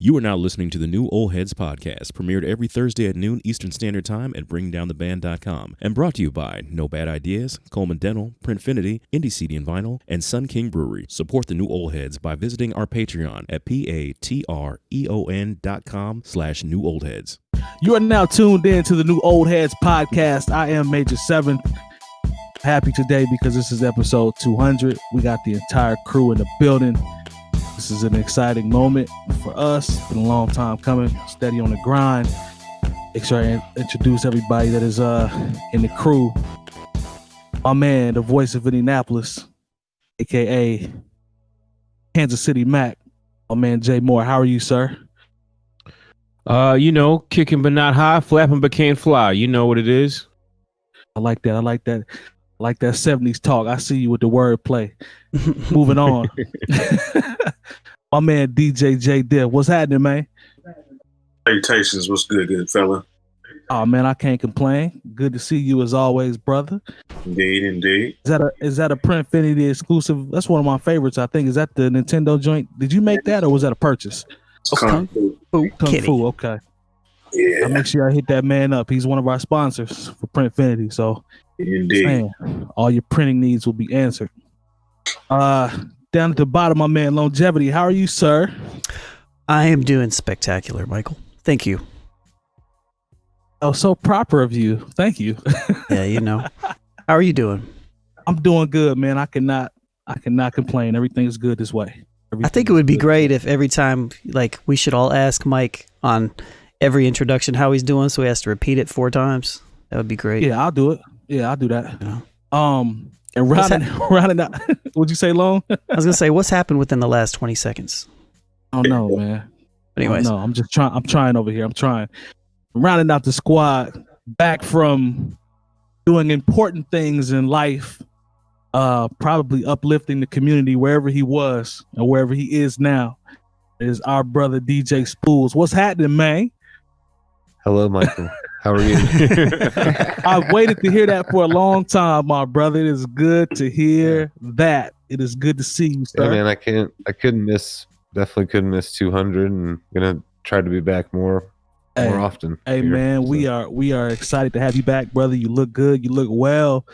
You are now listening to the new Old Heads podcast, premiered every Thursday at noon Eastern Standard Time at BringDownTheBand.com, and brought to you by No Bad Ideas, Coleman Dental, Printfinity, Indie CD and Vinyl, and Sun King Brewery. Support the new Old Heads by visiting our Patreon at patreon.com/newoldheads. You are now tuned in to the new Old Heads podcast. I am Major 7th. Happy today because this is episode 200. We got the entire crew in the building. This is an exciting moment for us. It's been a long time coming. Steady on the grind. Make sure I introduce everybody that is in the crew. My man, the voice of Indianapolis, aka Kansas City Mac. My man Jay Moore. How are you, sir? Kicking but not high, flapping but can't fly. You know what it is. I like that. I like that 70s talk. I see you with the wordplay. Moving on. My man DJ Jay Diff. What's happening, man? Salutations. What's good fella? Oh man, I can't complain. Good to see you as always, brother. Indeed. Is that a Printfinity exclusive? That's one of my favorites, I think. Is that the Nintendo joint? Did you make that or was that a purchase? Kung Fu. Kung Fu, okay. Yeah. I'll make sure I hit that man up. He's one of our sponsors for Printfinity. So Indeed. man, all your printing needs will be answered. Down at the bottom, my man Longevity. How are you, sir? I am doing spectacular, Michael. Thank you. Oh, so proper of you. Thank you. Yeah, How are you doing? I'm doing good, man. I cannot complain. Everything's good this way. I think it would be great if every time, we should all ask Mike on every introduction how he's doing, so he has to repeat it 4 times. That would be great. Yeah, I'll do it. Yeah, I'll do that. Yeah. And rounding out. What'd you say, Long? I was gonna say, what's happened within the last 20 seconds? Oh no, man. But anyways, no, I'm just trying. I'm trying over here. I'm trying. Rounding out the squad, back from doing important things in life, probably uplifting the community wherever he was or wherever he is now, is our brother DJ Spoolz. What's happening, man? Hello, Michael. How are you? I've waited to hear that for a long time, my brother. It is good to hear that. It is good to see you, sir. Yeah, man, definitely couldn't miss 200, and gonna try to be back more often. Hey, here, man, so. we are excited to have you back, brother. You look good. You look well.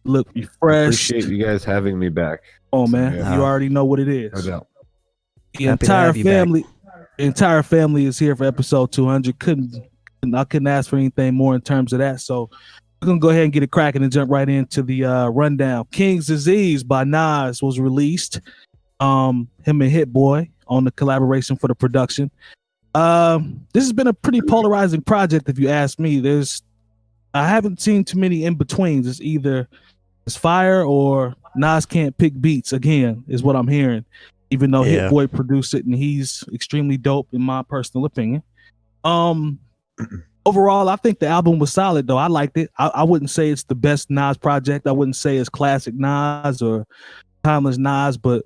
You look refreshed. Appreciate you guys having me back. Oh, man, yeah. you already know what it is. No doubt. The entire family is here for episode 200. I couldn't ask for anything more in terms of that. So we're gonna go ahead and get it cracking and jump right into the rundown. King's Disease by Nas was released. Him and Hit-Boy on the collaboration for the production. This has been a pretty polarizing project, if you ask me. I haven't seen too many in betweens. It's either it's fire or Nas can't pick beats again, is what I'm hearing. Even though Hit-Boy produced it and he's extremely dope in my personal opinion. Overall, I think the album was solid, though. I liked it. I wouldn't say it's the best Nas project. I wouldn't say it's classic Nas or timeless Nas, but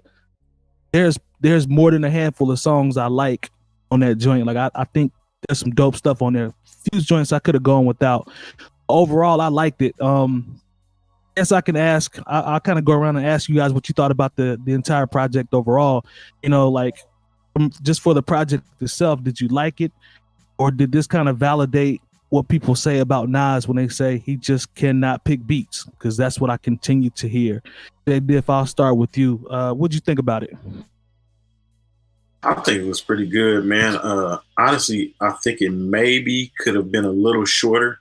there's more than a handful of songs I like on that joint. I think there's some dope stuff on there. Few joints I could have gone without. Overall, I liked it. Guess I can ask. I'll kind of go around and ask you guys what you thought about the entire project overall. Just for the project itself, did you like it? Or did this kind of validate what people say about Nas when they say he just cannot pick beats? Because that's what I continue to hear. Jay Diff, I'll start with you. What'd you think about it? I think it was pretty good, man. Honestly, I think it maybe could have been a little shorter.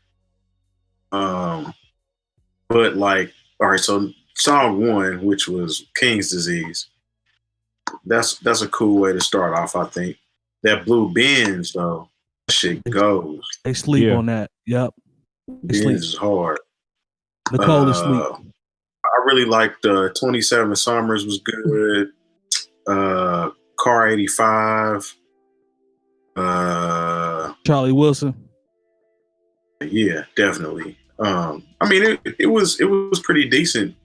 But all right, so song 1, which was King's Disease, that's a cool way to start off, I think. That Blue Benz, though, shit goes. They sleep on that. Yep. Benz is hard. Nicole is sleep. I really liked 27 Summers was good. Car 85. Charlie Wilson. Yeah, definitely. It was pretty decent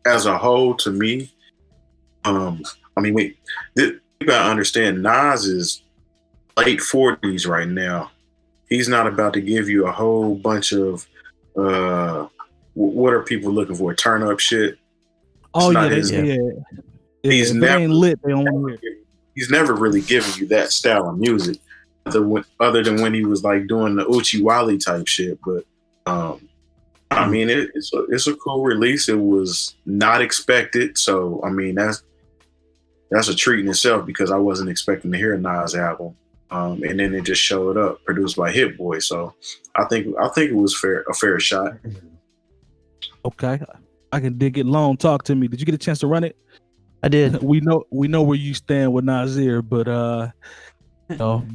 as a whole to me. You gotta understand, Nas is late 40s right now. He's not about to give you a whole bunch of what are people looking for? Turn up shit. Oh yeah, He's never ain't lit. They don't want to hear. He's never really given you that style of music. other than when he was like doing the 𝗀𝗡𝗎 type shit. But I mean, it's a cool release. It was not expected, so I mean that's a treat in itself because I wasn't expecting to hear a Nas album, and then it just showed up, produced by Hit-Boy. So I think it was a fair shot. Okay, I can dig it. Long, talk to me. Did you get a chance to run it? I did. We know where you stand with Nasir, but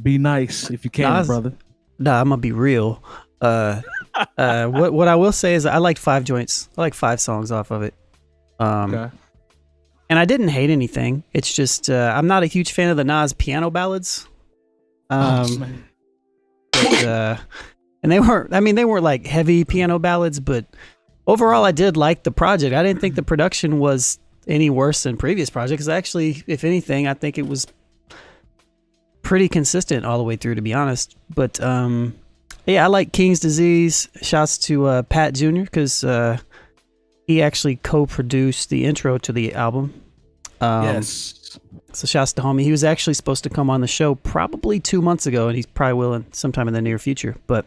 be nice if you can, brother. Nah, I'm gonna be real. What I will say is I liked 5 joints. I like 5 songs off of it. Okay. And I didn't hate anything. It's just I'm not a huge fan of the Nas piano ballads. And they weren't like heavy piano ballads, but overall I did like the project. I didn't think the production was any worse than previous projects. Actually, if anything, I think it was pretty consistent all the way through, to be honest. But yeah, I like King's Disease. Shouts to Pat Jr. because he actually co-produced the intro to the album. Yes. So shouts to homie. He was actually supposed to come on the show probably 2 months ago, and he's probably willing sometime in the near future. But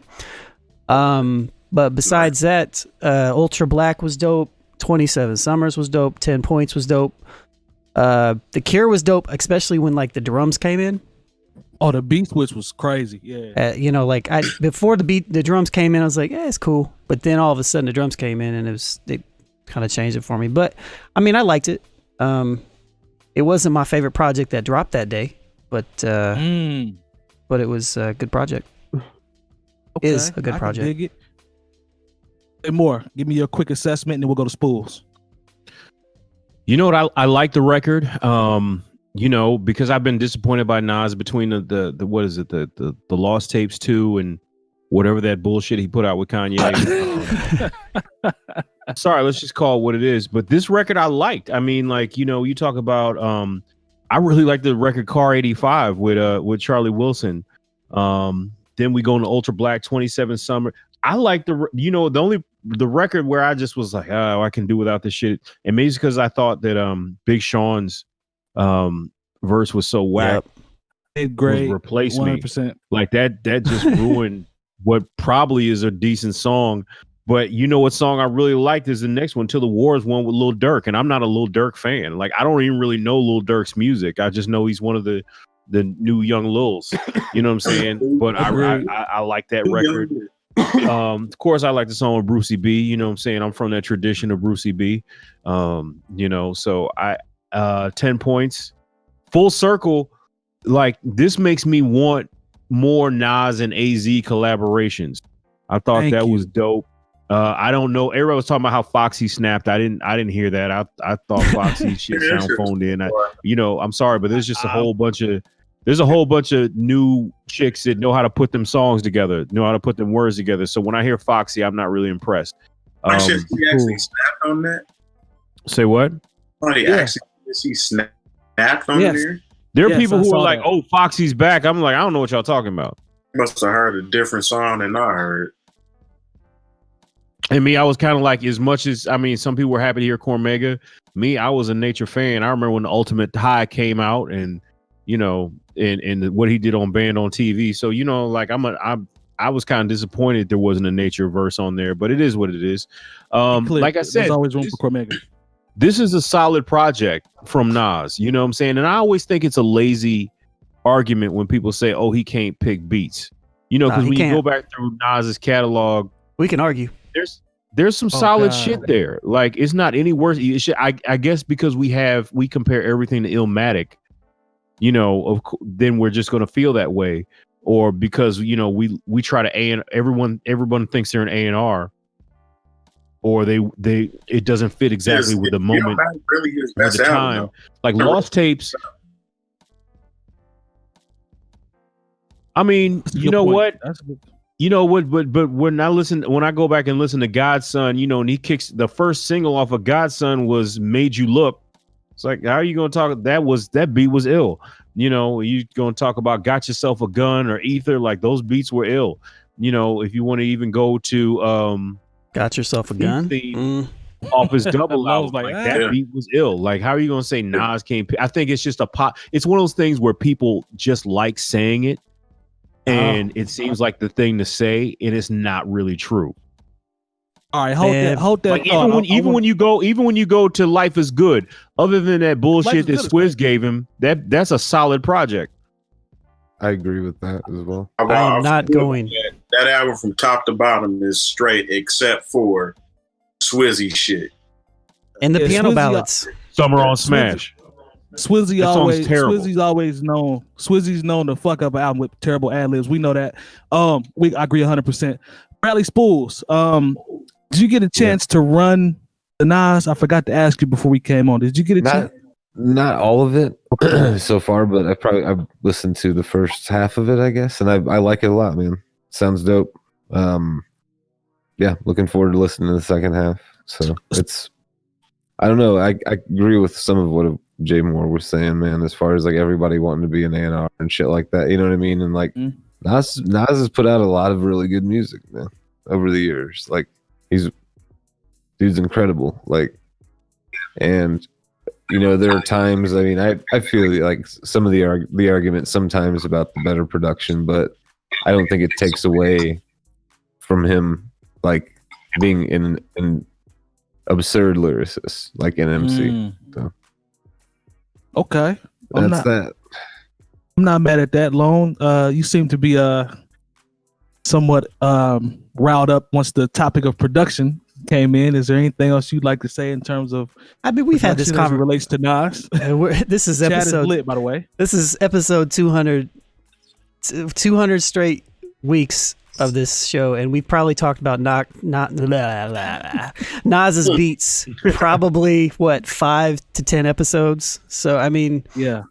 besides that, Ultra Black was dope. 27 Summers was dope. 10 Points was dope. The Cure was dope, especially when like the drums came in. Oh, the beat switch was crazy. Yeah. Like before the drums came in, I was like, yeah, it's cool. But then all of a sudden the drums came in, and they kind of changed it for me. But I mean, I liked it. It wasn't my favorite project that dropped that day, but it was a good project. Okay. Is a good project. Dig it. And more. Give me your quick assessment, and then we'll go to Spoolz. You know what? I like the record. Because I've been disappointed by Nas between the what is it, the Lost Tapes 2 and whatever that bullshit he put out with Kanye. Sorry, let's just call it what it is. But this record I liked. I mean, like, you talk about I really like the record Car 85 with Charlie Wilson. Then we go into Ultra Black 27 Summer. I like the record where I just was like, oh, I can do without this shit. And maybe it's because I thought that Big Sean's verse was so whack. Yep. Great. Replace 100%. me. Like that just ruined what probably is a decent song. But you know what song I really liked is the next one, Till the War, is one with Lil Durk. And I'm not a Lil Durk fan. Like, I don't even really know Lil Durk's music. I just know he's one of the new young Lils. You know what I'm saying? But I like that record. Of course, I like the song with Brucey B. You know what I'm saying? I'm from that tradition of Brucey B. So I 10 Points. Full circle. Like, this makes me want more Nas and AZ collaborations. I thought that was dope. I don't know. Everybody was talking about how Foxy snapped. I didn't hear that. I thought Foxy shit sound phoned in. I'm sorry, but there's just a whole bunch of new chicks that know how to put them songs together, know how to put them words together. So when I hear Foxy, I'm not really impressed. He actually snapped on that. Say what? He snapped on there. There are people who are like, "Oh, Foxy's back." I'm like, I don't know what y'all talking about. Must have heard a different song than I heard. And me, I was kind of like, as much as, I mean, some people were happy to hear Cormega. Me, I was a Nature fan. I remember when the Ultimate High came out, and and what he did on Band on TV. So like I was kind of disappointed there wasn't a Nature verse on there, but it is what it is. Like I said, there's always room for Cormega. This is a solid project from Nas. You know what I'm saying? And I always think it's a lazy argument when people say, "Oh, he can't pick beats." Because when you go back through Nas's catalog, we can argue. There's some solid shit there. Like, it's not any worse. I guess because we compare everything to Illmatic, then we're just gonna feel that way, or because we try to everyone thinks they're an A&R, or it doesn't fit exactly with the moment, really his best the time. album, like Lost Tapes. I mean, you know what? But when I go back and listen to Godson, and he kicks the first single off of Godson was Made You Look. It's like, how are you gonna talk? That beat was ill. You gonna talk about Got Yourself a Gun or Ether? Like, those beats were ill. If you want to even go to Got Yourself a Gun off his double album, like that beat was ill. Like, how are you gonna say Nas can't? I think it's just a pop. It's one of those things where people just like saying it. and it seems like the thing to say, and it's not really true. All right, hold that Like thought. even when you go to Life Is Good, other than that bullshit that Swizz gave him, that's a solid project. I agree with that as well. I am not going. That album from top to bottom is straight, except for Swizzy shit and the piano Swizzy, ballads. Summer on Smash. Swizzy That song's terrible. Swizzy's always known. Swizzy's known to fuck up an album with terrible ad libs. We know that. I agree 100%. Bradley Spoolz. Did you get a chance to run the Nas? I forgot to ask you before we came on. Did you get a chance? Not all of it so far, but I've listened to the first half of it, I guess, and I like it a lot, man. Sounds dope. Yeah, looking forward to listening to the second half. So it's, I don't know. I agree with some of what Jay Moore was saying, man, as far as like everybody wanting to be an A&R and shit like that. You know what I mean? And like Nas has put out a lot of really good music, man, over the years. Like dude's incredible. Like, and you know, there are times, I mean, I feel like some of the argument sometimes about the better production, but I don't think it takes away from him like being an absurd lyricist, like an MC. So okay. I'm not mad at that, Lone. You seem to be somewhat riled up once the topic of production came in. Is there anything else you'd like to say in terms of? I mean, we've had this conversation relates to Nas. This is Chat episode is lit, by the way. This is episode 200 straight weeks of this show, and we've probably talked about Nas's beats probably 5 to 10 episodes. So I mean, yeah,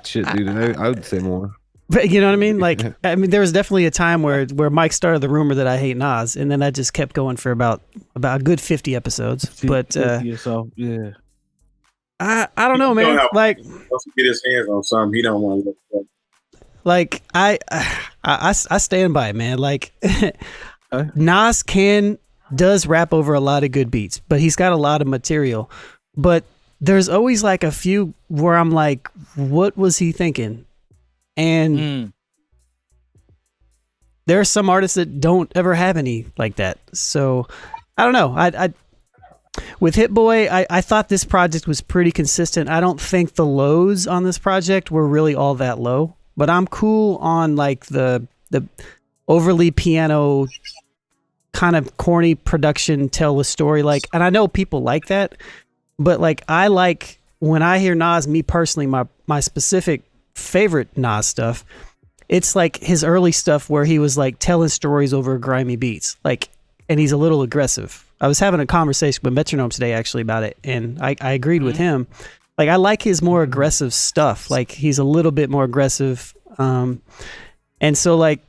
shit, dude. I would say more. But you know what I mean? Like, I mean, there was definitely a time where Mike started the rumor that I hate Nas, and then that just kept going for about a good 50 episodes. But so yeah, I don't know, man. Like, once he get his hands on something, he don't want to look at. Like, I stand by it, man. Like, Nas does rap over a lot of good beats, but he's got a lot of material. But there's always like a few where I'm like, what was he thinking? And there are some artists that don't ever have any like that. So I don't know. I with Hit-Boy, I thought this project was pretty consistent. I don't think the lows on this project were really all that low, but I'm cool on like the overly piano kind of corny production, tell a story. Like, and I know people like that, but like, I like when I hear Nas, me personally, my specific favorite Nas stuff, it's like his early stuff where he was like telling stories over grimy beats, like, and he's a little aggressive. I was having a conversation with Metronome today actually about it, and I agreed with him. Like, I like his more aggressive stuff. Like, he's a little bit more aggressive, and so like,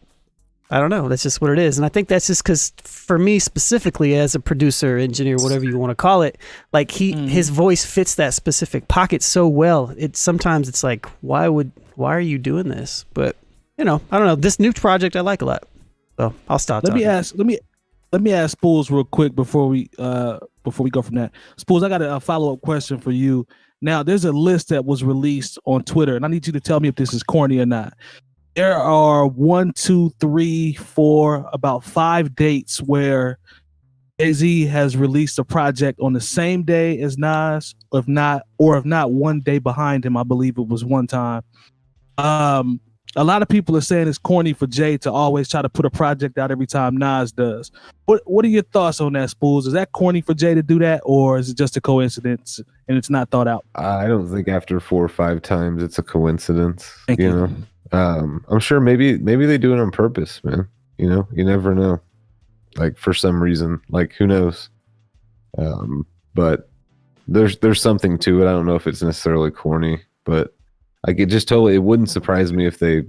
I don't know, that's just what it is. And I think that's just because for me specifically as a producer, engineer, whatever you want to call it, like his voice fits that specific pocket so well. Sometimes it's like, why are you doing this? But you know, I don't know. This new project I like a lot. So I'll stop. Let me ask Spoolz real quick before we go from that. Spoolz, I got a follow-up question for you. Now, there's a list that was released on Twitter, and I need you to tell me if this is corny or not. There are 1, 2, 3, 4, about 5 dates where Jay-Z has released a project on the same day as Nas, if not one day behind him. I believe it was one time. A lot of people are saying it's corny for Jay to always try to put a project out every time Nas does. What are your thoughts on that, Spoolz? Is that corny for Jay to do that, or is it just a coincidence and it's not thought out? I don't think after 4 or 5 times it's a coincidence. Thank you. Know? I'm sure maybe they do it on purpose, man. You know, you never know. Like, for some reason, like, who knows? But there's something to it. I don't know if it's necessarily corny, but like, it wouldn't surprise me if they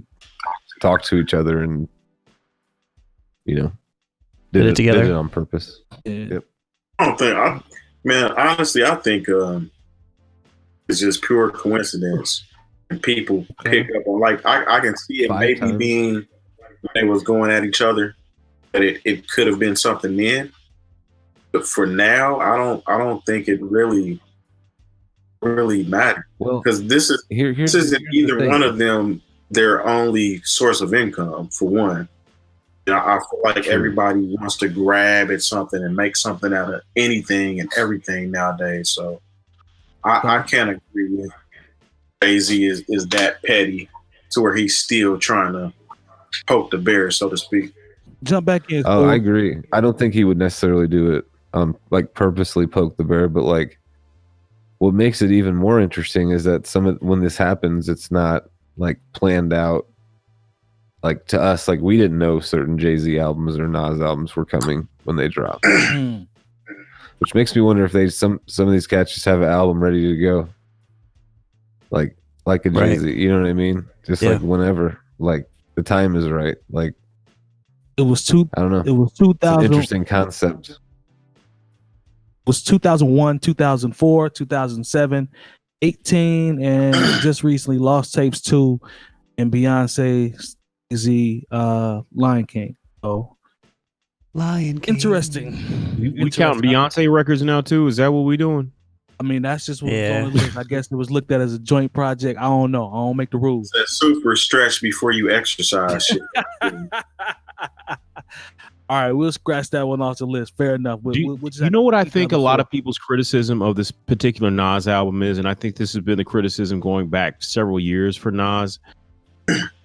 talked to each other and, you know, did it together, did it on purpose. Yeah. Yep. Honestly, I think it's just pure coincidence. And people pick up on, like, I can see it maybe being when they was going at each other, but it could have been something then. But for now, I don't think it really matters. Well, because this isn't either one of them their only source of income, for one. I feel like everybody wants to grab at something and make something out of anything and everything nowadays. So I can't agree with Jay-Z is that petty to where he's still trying to poke the bear, so to speak. Jump back in. Oh, I agree. I don't think he would necessarily do it like purposely poke the bear, but like what makes it even more interesting is that when this happens, it's not like planned out. Like to us, like we didn't know certain Jay-Z albums or Nas albums were coming when they dropped. Which makes me wonder if some of these cats just have an album ready to go. Like a Jay-Z, you know what I mean? Just like whenever, like the time is right. Like it was I don't know. It was 2000. It's an interesting concept. It was 2001, 2004, 2007, 18, and just recently Lost Tapes 2 and Beyonce's Lion King. So Lion King. Interesting. We counting Beyonce records now too? Is that what we doing? I mean, that's just what was on the list. I guess it was looked at as a joint project. I don't know. I don't make the rules. That super stretch before you exercise shit. All right, we'll scratch that one off the list. Fair enough. You know what I think a lot of people's criticism of this particular Nas album is, and I think this has been the criticism going back several years for Nas.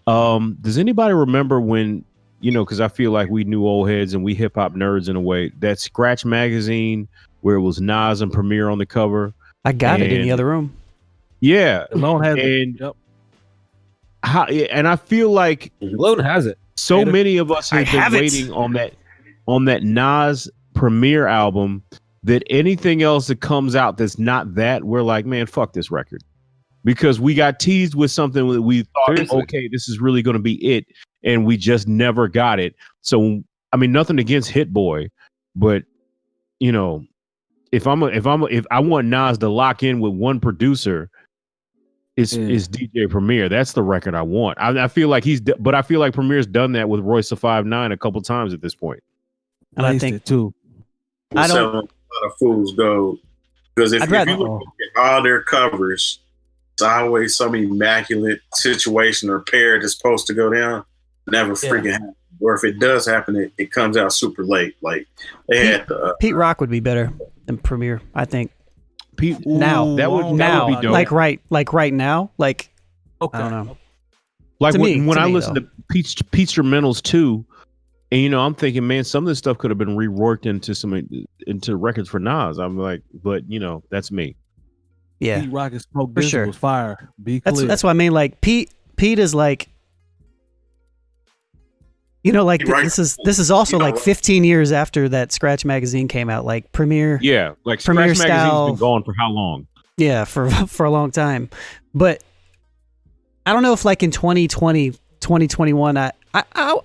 Does anybody remember when, because I feel like we knew old heads and we hip hop nerds in a way, that Scratch magazine where it was Nas and Premier on the cover? I got it in the other room. Yeah. Lone has it. Yep. And I feel like Lone has it. So many of us have been waiting on that Nas Premier album that anything else that comes out that's not that, we're like, man, fuck this record. Because we got teased with something that we thought, okay, this is really going to be it, and we just never got it. So, I mean, nothing against Hit-Boy, but if I want Nas to lock in with one producer, is DJ Premier. That's the record I want. I feel like I feel like Premier's done that with Royce the 5'9" a couple times at this point. And I think too. I don't. A lot of fools go because if you look at all their covers, it's always some immaculate situation or pair that's supposed to go down. Never freaking happens. Or if it does happen, it comes out super late. Like they had the Pete Rock would be better than Premier, I think. Pete, now that would be dope. Like right now, like okay. I don't know. Like when I listen to Pete's Instrumentals too, and I'm thinking, man, some of this stuff could have been reworked into records for Nas. I'm like, but that's me. Yeah, Pete Rock and Smoke for sure was fire. Be clear. That's what I mean. Like Pete is like, like this is also like 15 years after that Scratch magazine came out. Like Premier. Yeah, like Premier Scratch magazine's been gone for how long? Yeah, for a long time. But I don't know if like in 2020, 2021, I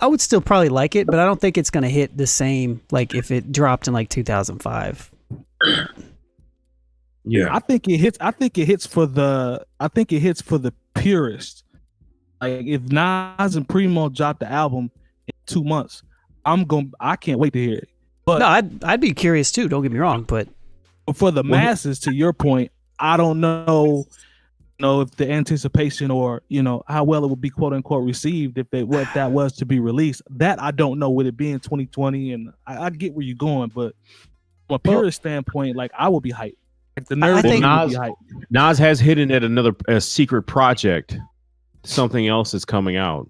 would still probably like it, but I don't think it's gonna hit the same like if it dropped in like 2005. Yeah, I think it hits for the purist. Like if Nas and Primo dropped the album in 2 months, I can't wait to hear it. But no, I'd be curious too. Don't get me wrong, but for the masses, to your point, I don't know if the anticipation or how well it would be quote unquote received if that was to be released. That I don't know with it being 2020, and I get where you're going, but from a purist standpoint, like I would be hyped. Like the nerd would be hyped. Nas has hidden at a secret project, something else is coming out.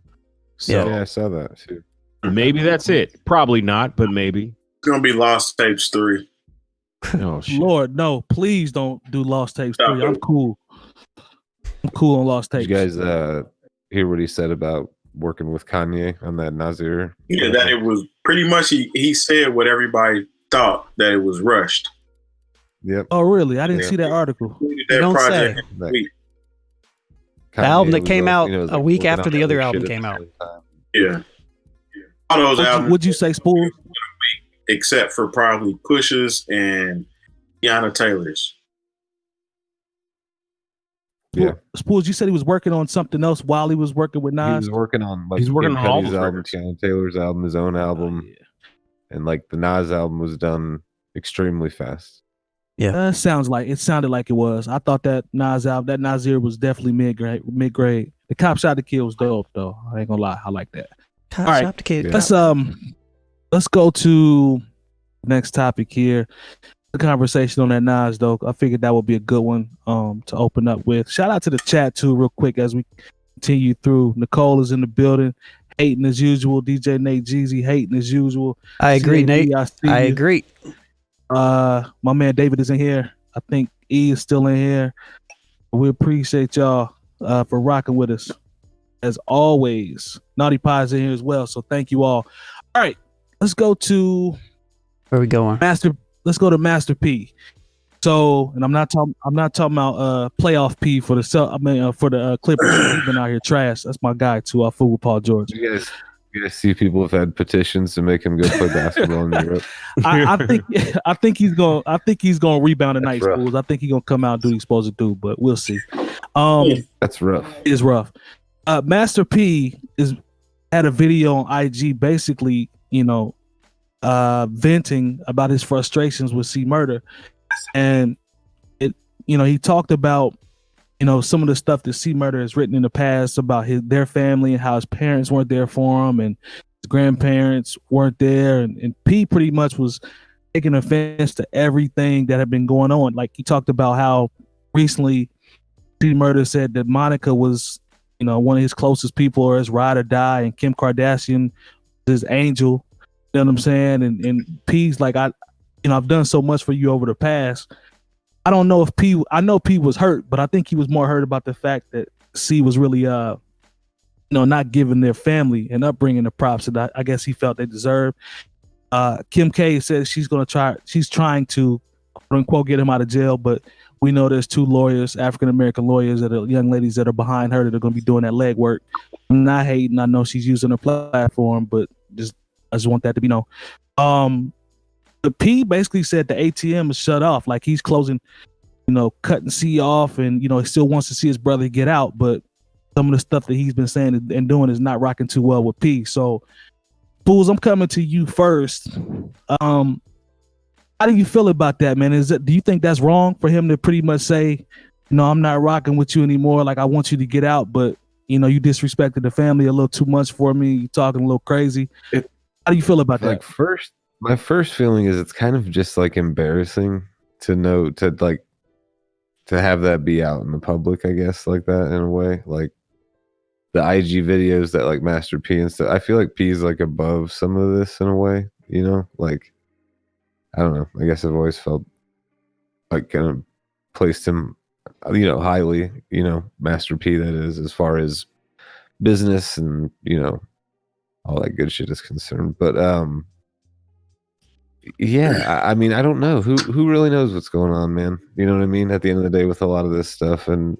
So yeah, I saw that too. Maybe that's it. Probably not, but maybe. It's gonna be Lost Tapes 3. Oh shit. Lord, no! Please don't do Lost Tapes 3. I'm cool. I'm cool on Lost Tapes. Did you guys hear what he said about working with Kanye on that Nasir? Yeah, that it was pretty much he said what everybody thought, that it was rushed. Yep. Oh really? I didn't see that article. That don't project say. The album that came out a week after the other album came out. Yeah. All those albums. Would you say Spoolz? Except for probably Push's and Tiana Taylor's. Yeah. Spoolz, you said he was working on something else while he was working with Nas? He was working on He's working on all his album, Tiana Taylor's album, his own album. Yeah. And like the Nas album was done extremely fast. Yeah. It sounded like it was. I thought that Nasir was definitely mid grade. The Cop Shot to Kill was dope though. I ain't gonna lie, I like that. Cop All right, Shop to Kid. let's go to the next topic here. The conversation on that Nas though. I figured that would be a good one to open up with. Shout out to the chat too, real quick as we continue through. Nicole is in the building, hating as usual. DJ Nate Jeezy hating as usual. I agree, Nate. I you. agree. My man David is in here. I think E is still in here. We appreciate y'all for rocking with us as always. Naughty Pie's in here as well, so thank you all. All right, let's go to Where we going? Let's go to Master P. So, and I'm not talking about playoff P for the Clippers. He's been out here trash. That's my guy too. Fool Paul George. You guys see people have had petitions to make him go play basketball in Europe. I think he's gonna rebound tonight, Spoolz. I think he's gonna come out and do what he's supposed to do, but we'll see. That's rough. It is rough. Master P had a video on IG, basically, venting about his frustrations with C Murder, and he talked about some of the stuff that C Murder has written in the past about their family and how his parents weren't there for him and his grandparents weren't there, and P pretty much was taking offense to everything that had been going on. Like, he talked about how recently C Murder said that Monica was one of his closest people, or his ride or die, and Kim Kardashian was his angel. You know what I'm saying? And P's like, I've done so much for you over the past. I don't know if I know P was hurt, but I think he was more hurt about the fact that C was really, not giving their family and upbringing the props that I guess he felt they deserved. Kim K says she's trying to, quote unquote, get him out of jail, but we know there's two lawyers, African-American lawyers, that are young ladies that are behind her that are going to be doing that legwork. I'm not hating. I know she's using her platform, but I just want that to be known. The P basically said the ATM is shut off. Like, he's closing, cutting C off, and, he still wants to see his brother get out. But some of the stuff that he's been saying and doing is not rocking too well with P. So, Spoolz, I'm coming to you first. How do you feel about that, man? Do you think that's wrong for him to pretty much say, I'm not rocking with you anymore. Like, I want you to get out, but, you disrespected the family a little too much for me. You talking a little crazy. How do you feel about that? My first feeling is it's kind of just like embarrassing to have that be out in the public, I guess, like that, in a way. Like, the IG videos that like Master P and stuff, I feel like P is like above some of this in a way, like, I don't know. I guess I've always felt like kind of placed him, highly, Master P, that is, as far as business and, all that good shit is concerned. But yeah, I mean, I don't know who really knows what's going on, man. You know what I mean? At the end of the day, with a lot of this stuff, and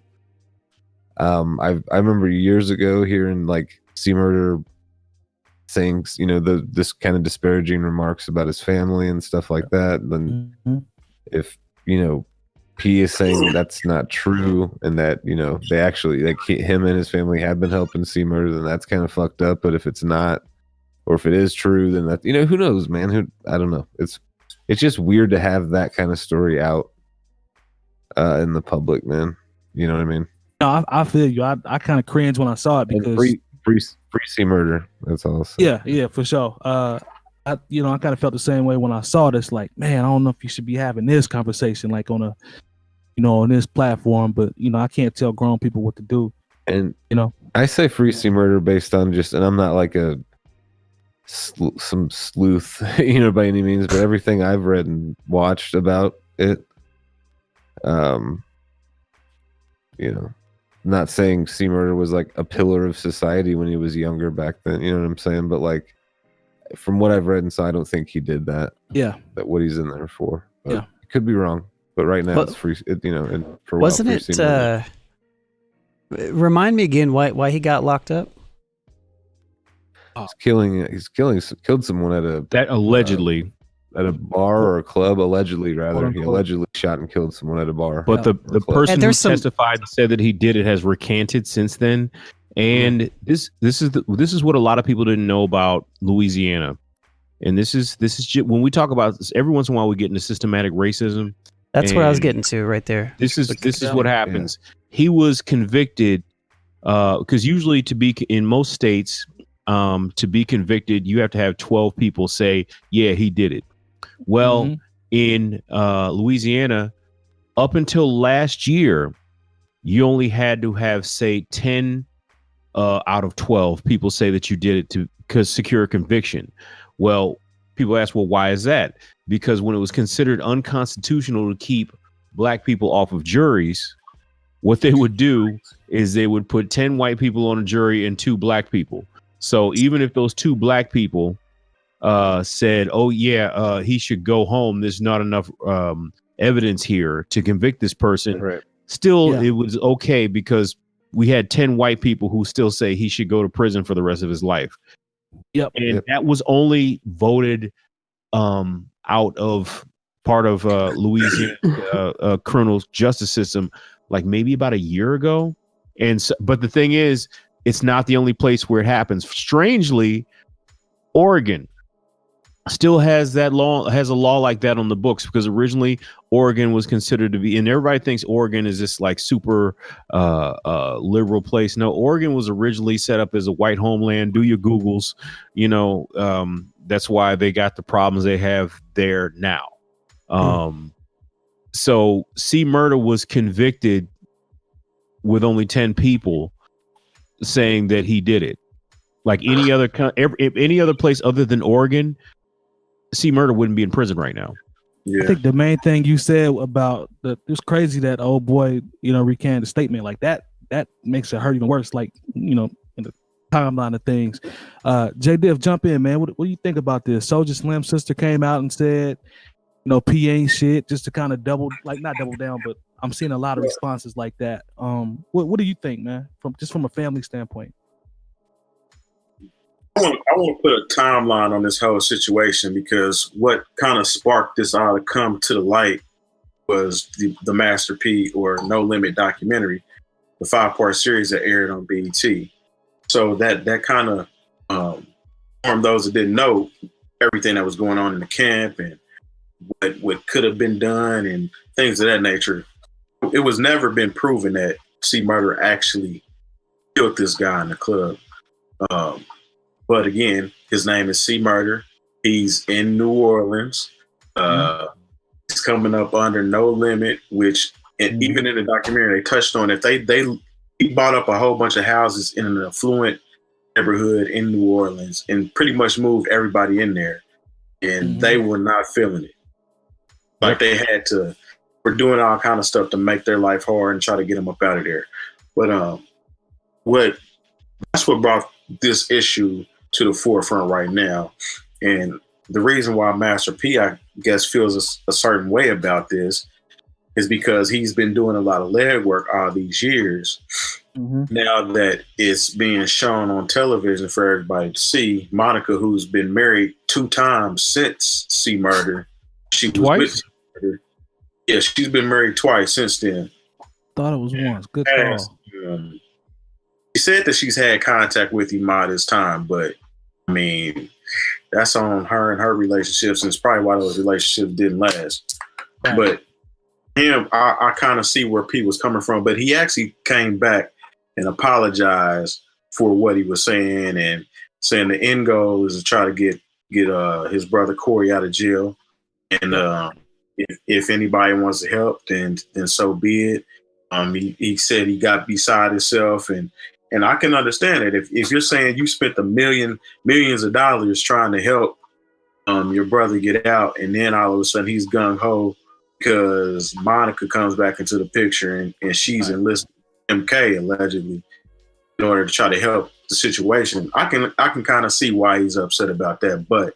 I remember years ago hearing like C Murder saying, this kind of disparaging remarks about his family and stuff like that. Then if P is saying that's not true, and that they actually, like, him and his family have been helping C Murder, then that's kind of fucked up. But if it's not, or if it is true, then that, who knows, man? I don't know. It's just weird to have that kind of story out in the public, man. You know what I mean? No, I feel you. I kind of cringe when I saw it, because free C Murder. That's all. Yeah, for sure. I kind of felt the same way when I saw this. Like, man, I don't know if you should be having this conversation like on a, on this platform. But I can't tell grown people what to do. And I say free C Murder based on just, and I'm not like some sleuth, by any means, but everything I've read and watched about it, not saying C Murder was like a pillar of society when he was younger back then, you know what I'm saying? But like, from what I've read and so, I don't think he did that. Yeah. That what he's in there for. But yeah. It could be wrong. But right now it's free, and for wasn't it remind me again why he got locked up? He's killed someone allegedly at a bar or a club, allegedly, rather. He allegedly shot and killed someone at a bar. But the person who testified and said that he did it has recanted since then. And this is what a lot of people didn't know about Louisiana. And this is just, when we talk about this, every once in a while we get into systematic racism. That's what I was And getting to right there. This is what happens. He was convicted because usually in most states, to be convicted, you have to have 12 people say, yeah, he did it. Well, in Louisiana, up until last year, you only had to have, say, 10 out of 12 people say that you did it to secure a conviction. Well, people ask, well, why is that? Because when it was considered unconstitutional to keep black people off of juries, what they would do is they would put 10 white people on a jury and 2 black people. So even if those 2 black people said, oh, yeah, he should go home, there's not enough evidence here to convict this person. Right. Still, it was OK because we had 10 white people who still say he should go to prison for the rest of his life. And that was only voted out of part of Louisiana criminal justice system like maybe about a year ago. And so, but the thing is, it's not the only place where it happens. Strangely, Oregon still has a law like that on the books, because originally Oregon was considered to be, and everybody thinks Oregon is this like super liberal place. No, Oregon was originally set up as a white homeland. Do your Googles, that's why they got the problems they have there now. So 𝐶murder was convicted with only 10 people saying that he did it. Like any other place other than Oregon, 𝐶murder wouldn't be in prison right now. Yeah. I think the main thing you said about it's crazy that old boy, recanted the statement like that. That makes it hurt even worse. Like, in the timeline of things. Jay Diff, jump in, man. What do you think about this? Soulja Slim's sister came out and said, P ain't shit, just to kind of not double down, but I'm seeing a lot of responses like that. What do you think, man? From a family standpoint? I want to put a timeline on this whole situation, because what kind of sparked this all to come to the light was the Master P or No Limit documentary, the 5-part series that aired on BDT. So that kind of formed those that didn't know everything that was going on in the camp and what could have been done and things of that nature. It was never been proven that 𝐶murder actually killed this guy in the club. But again, his name is 𝐶murder. He's in New Orleans. He's coming up under No Limit, which, and even in the documentary, they touched on it. He bought up a whole bunch of houses in an affluent neighborhood in New Orleans and pretty much moved everybody in there. And they were not feeling it. Like they were doing all kind of stuff to make their life hard and try to get them up out of there. But that's what brought this issue to the forefront right now. And the reason why Master P, I guess, feels a certain way about this is because he's been doing a lot of legwork all these years. Now that it's being shown on television for everybody to see, Monica, who's been married 2 times since 𝐶murder, she was Twice? with 𝐶murder. Yeah, she's been married twice since then. Thought it was once. Good call. She said that she's had contact with him all this time, but I mean, that's on her and her relationships, and it's probably why those relationships didn't last. Right. But him, I kind of see where P was coming from, but he actually came back and apologized for what he was saying, and saying the end goal is to try to get his brother Corey out of jail. And if anybody wants to help, then so be it. He said he got beside himself, and I can understand it. If you're saying you spent millions of dollars trying to help your brother get out, and then all of a sudden he's gung ho because Monica comes back into the picture and she's enlisted MK allegedly in order to try to help the situation. I can kind of see why he's upset about that, but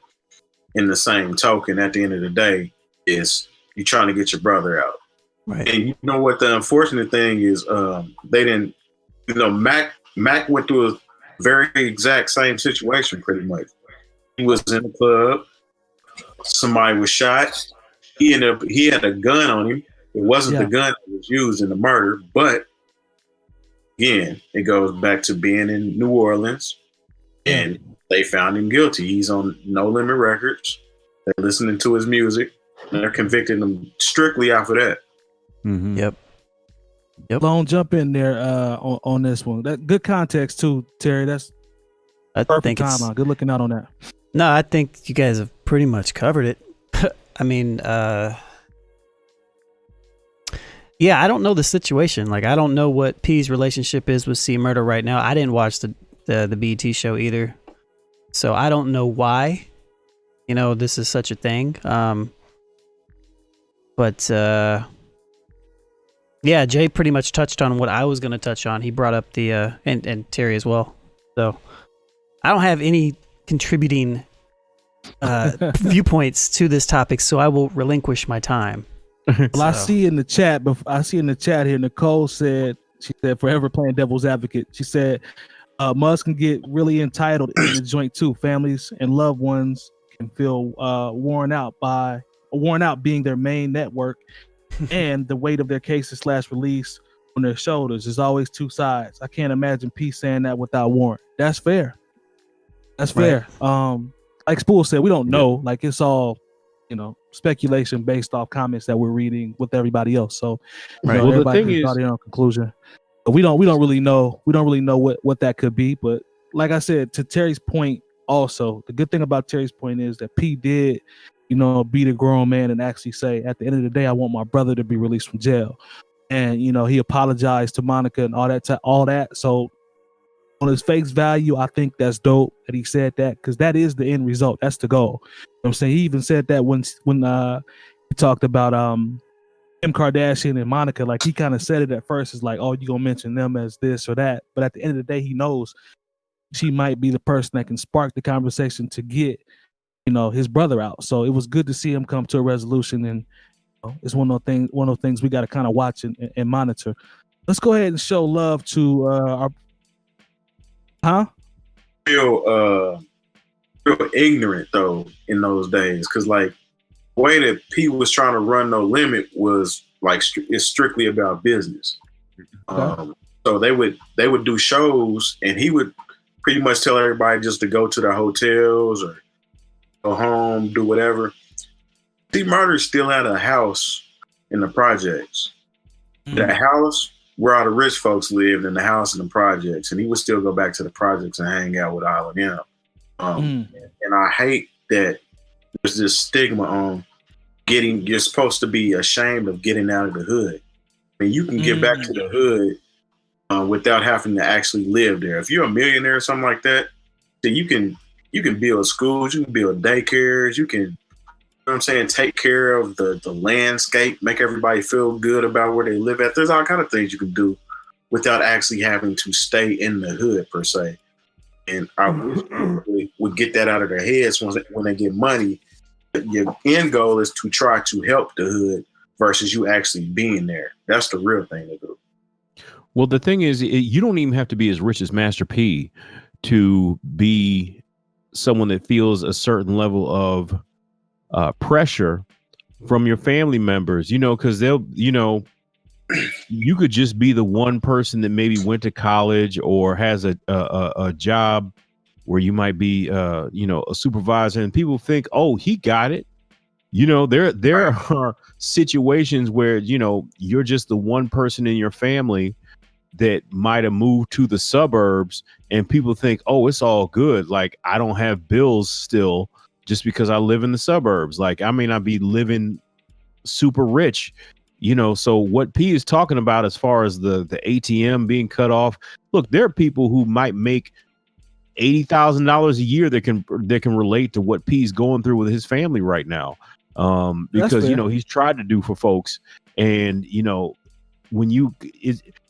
in the same token, at the end of the day, is you're trying to get your brother out. Right. And you know what the unfortunate thing is, they didn't, Mac went through a very exact same situation pretty much. He was in the club, somebody was shot. He had a gun on him. It wasn't the gun that was used in the murder, but again, it goes back to being in New Orleans, and they found him guilty. He's on No Limit Records. They're listening to his music. And they're convicting them strictly off of that. Mm-hmm. Yep. Lone, jump in there on this one. That good context too, Terry. That's I perfect think it's timeline. Good looking out on that. no. I think you guys have pretty much covered it. I mean, yeah, I don't know the situation. Like, I don't know what P's relationship is with 𝐶Murder right now. I didn't watch the BET show either, so I don't know why. This is such a thing. But yeah, Jay pretty much touched on what I was going to touch on. He brought up the and Terry as well. So I don't have any contributing viewpoints to this topic, so I will relinquish my time. Well, I see in the chat. Here, Nicole said, she said, forever playing devil's advocate. She said, Muzz can get really entitled in the joint too. Families and loved ones can feel worn out being their main network, and the weight of their cases / release on their shoulders. There's always two sides. I can't imagine P saying that without warrant. That's fair. That's fair. Like Spoolz said, we don't know. Like, it's all speculation based off comments that we're reading with everybody else. So Well, the thing is, draw their own conclusion. But we don't really know. We don't really know what that could be. But like I said, to Terry's point, also the good thing about Terry's point is that P did, be the grown man and actually say, at the end of the day, I want my brother to be released from jail. And he apologized to Monica and all that. So on his face value, I think that's dope that he said that, because that is the end result. That's the goal. I'm saying, he even said that when he talked about Kim Kardashian and Monica. Like, he kind of said it at first, it's like, oh, you gonna mention them as this or that, but at the end of the day, he knows she might be the person that can spark the conversation to get his brother out. So it was good to see him come to a resolution, and it's one of those things we got to kind of watch and monitor. Let's go ahead and show love to our real ignorant though in those days, because like the way that P was trying to run No Limit was like it's strictly about business. So they would do shows, and he would pretty much tell everybody just to go to their hotels or go home, do whatever. 𝐶Murder still had a house in the projects. That house where all the rich folks lived, in the house in the projects, and he would still go back to the projects and hang out with all of them. And I hate that there's this stigma on you're supposed to be ashamed of getting out of the hood. I mean, you can get back to the hood without having to actually live there. If you're a millionaire or something like that, then you can build schools, you can build daycares, you can, take care of the landscape, make everybody feel good about where they live at. There's all kind of things you can do without actually having to stay in the hood per se. And I wish people would get that out of their heads when they get money. Your end goal is to try to help the hood versus you actually being there. That's the real thing to do. Well, the thing is, you don't even have to be as rich as Master P to be someone that feels a certain level of pressure from your family members, because they'll, you could just be the one person that maybe went to college or has a job where you might be, a supervisor, and people think, oh, he got it. There are situations where, you're just the one person in your family that might have moved to the suburbs, and people think, oh, it's all good. Like, I don't have bills still just because I live in the suburbs. Like, I may not be living super rich, so what P is talking about as far as the ATM being cut off, look, there are people who might make $80,000 a year that can relate to what P's going through with his family right now. Because he's tried to do for folks, and when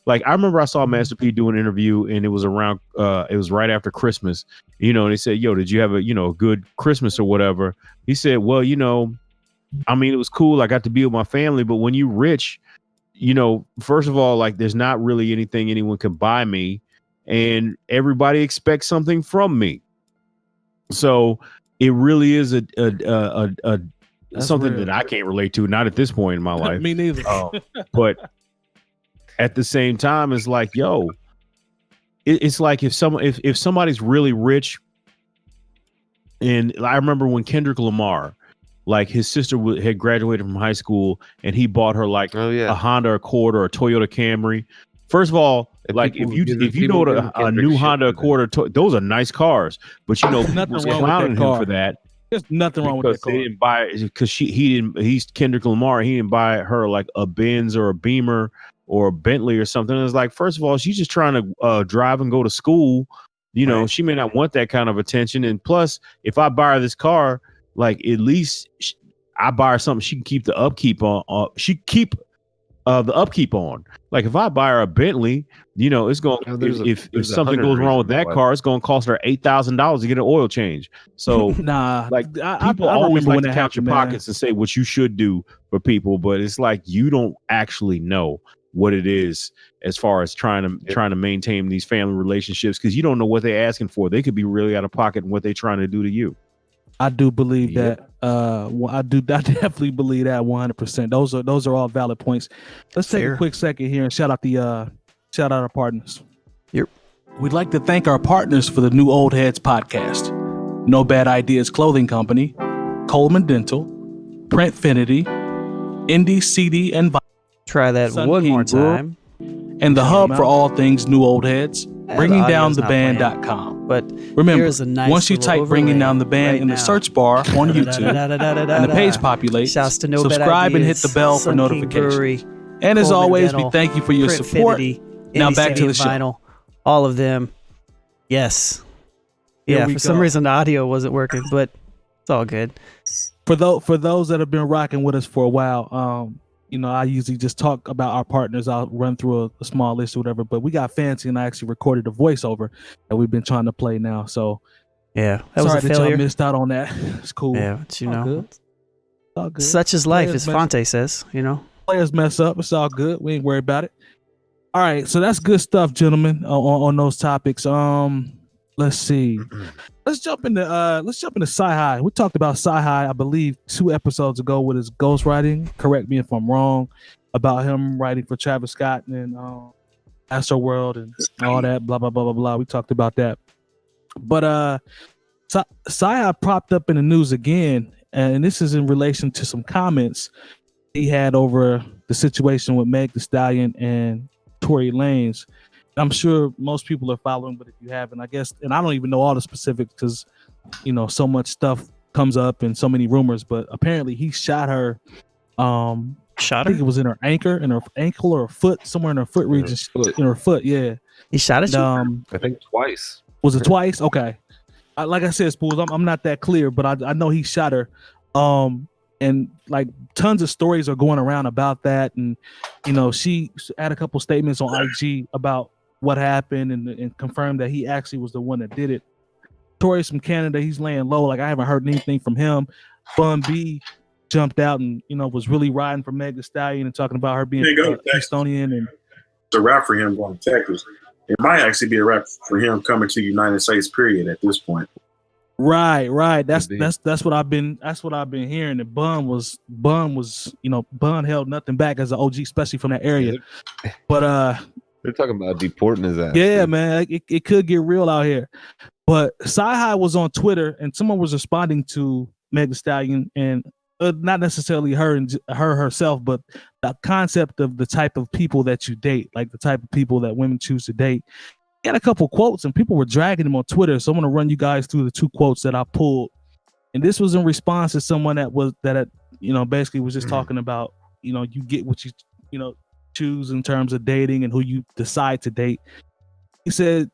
like, I remember I saw Master P do an interview, and it was right after Christmas, and they said, yo, did you have a good Christmas or whatever? He said, well, I mean, it was cool. I got to be with my family, but when you rich, first of all, like, there's not really anything anyone can buy me, and everybody expects something from me. So it really is something real. that I can't relate to, not at this point in my life. Me neither. But at the same time, it's like, yo, it's like if somebody's really rich, and I remember when Kendrick Lamar, like his sister had graduated from high school and he bought her like a Honda Accord or a Toyota Camry. First of all, like if you know what a new Honda Accord or those are nice cars, but you know people was clowning him for that. There's nothing wrong with that car. They didn't buy it because he's Kendrick Lamar. He didn't buy her like a Benz or a Beamer or a Bentley or something. It's like, first of all, she's just trying to drive and go to school. You know, she may not want that kind of attention. And plus, if I buy her this car, like at least I buy her something she can keep the upkeep on. The upkeep on. Like if I buy her a Bentley, you know, it's going if something goes wrong with that car, it's going to cost her $8,000 to get an oil change. So like people always like to count your pockets and say what you should do for people, but it's like you don't actually know what it is as far as trying to maintain these family relationships, because you don't know what they're asking for. They could be really out of pocket in what they're trying to do to you. I do believe that. I definitely believe that 100%. Those are all valid points. Let's take a quick second here and shout out our partners. Yep. We'd like to thank our partners for the new Old Heads podcast: No Bad Ideas Clothing Company, Coleman Dental, Printfinity, Indie CD and Vinyl. Try that one more time. And the hub for all things New Old Heads, bringingdowntheband.com. But remember, nice once you type Bringing Down the Band in the search bar on YouTube and the page populates, subscribe and hit the bell for notifications. And as always, we thank you for your support. Now back to the show. All of them. Yes. Yeah, for some reason the audio wasn't working, but it's all good. For those that have been rocking with us for a while, you know, I usually just talk about our partners. I'll run through a small list or whatever, but we got fancy and I actually recorded a voiceover that we've been trying to play now. So yeah, that was a failure. That y'all missed out on that. It's cool. Yeah, but you know, good. It's all good. Such is life, as Fonte says, you know. Players mess up. It's all good. We ain't worried about it. All right, so that's good stuff, gentlemen, on those topics. Let's see. Let's jump into Cyhi. We talked about Cyhi, I believe, 2 episodes ago with his ghostwriting. Correct me if I'm wrong, about him writing for Travis Scott and Astroworld and all that. Blah blah blah blah blah. We talked about that. But Cyhi popped up in the news again, and this is in relation to some comments he had over the situation with Megan The Stallion and Tory Lanez. I'm sure most people are following, but if you haven't, I guess, and I don't even know all the specifics because, you know, so much stuff comes up and so many rumors, but apparently he shot her. I think it was in her ankle or her foot, somewhere in her foot region, in her foot. Yeah. He shot it? I think twice. Was it twice? Okay. Like I said, Spoolz, I'm not that clear, but I know he shot her. And like tons of stories are going around about that. And, you know, she had a couple statements on IG about what happened and confirmed that he actually was the one that did it. Tory's from Canada. He's laying low. Like I haven't heard anything from him. Bun B jumped out and, you know, was really riding for Megan Thee Stallion and talking about her being Estonian. And it's a rap for him going to Texas. It might actually be a rap for him coming to the United States, period, at this point. Right. That's what I've been hearing. And Bun was, you know, Bun held nothing back as an OG, especially from that area. But they're talking about deporting his ass. Yeah, man, it could get real out here. But Cyhi was on Twitter and someone was responding to Megan Thee Stallion, and not necessarily her herself, but the concept of the type of people that you date, like the type of people that women choose to date. He had a couple quotes and people were dragging him on Twitter. So I'm going to run you guys through the 2 quotes that I pulled. And this was in response to someone that you know, basically was just talking about, you know, you get what you know, choose in terms of dating and who you decide to date. He said,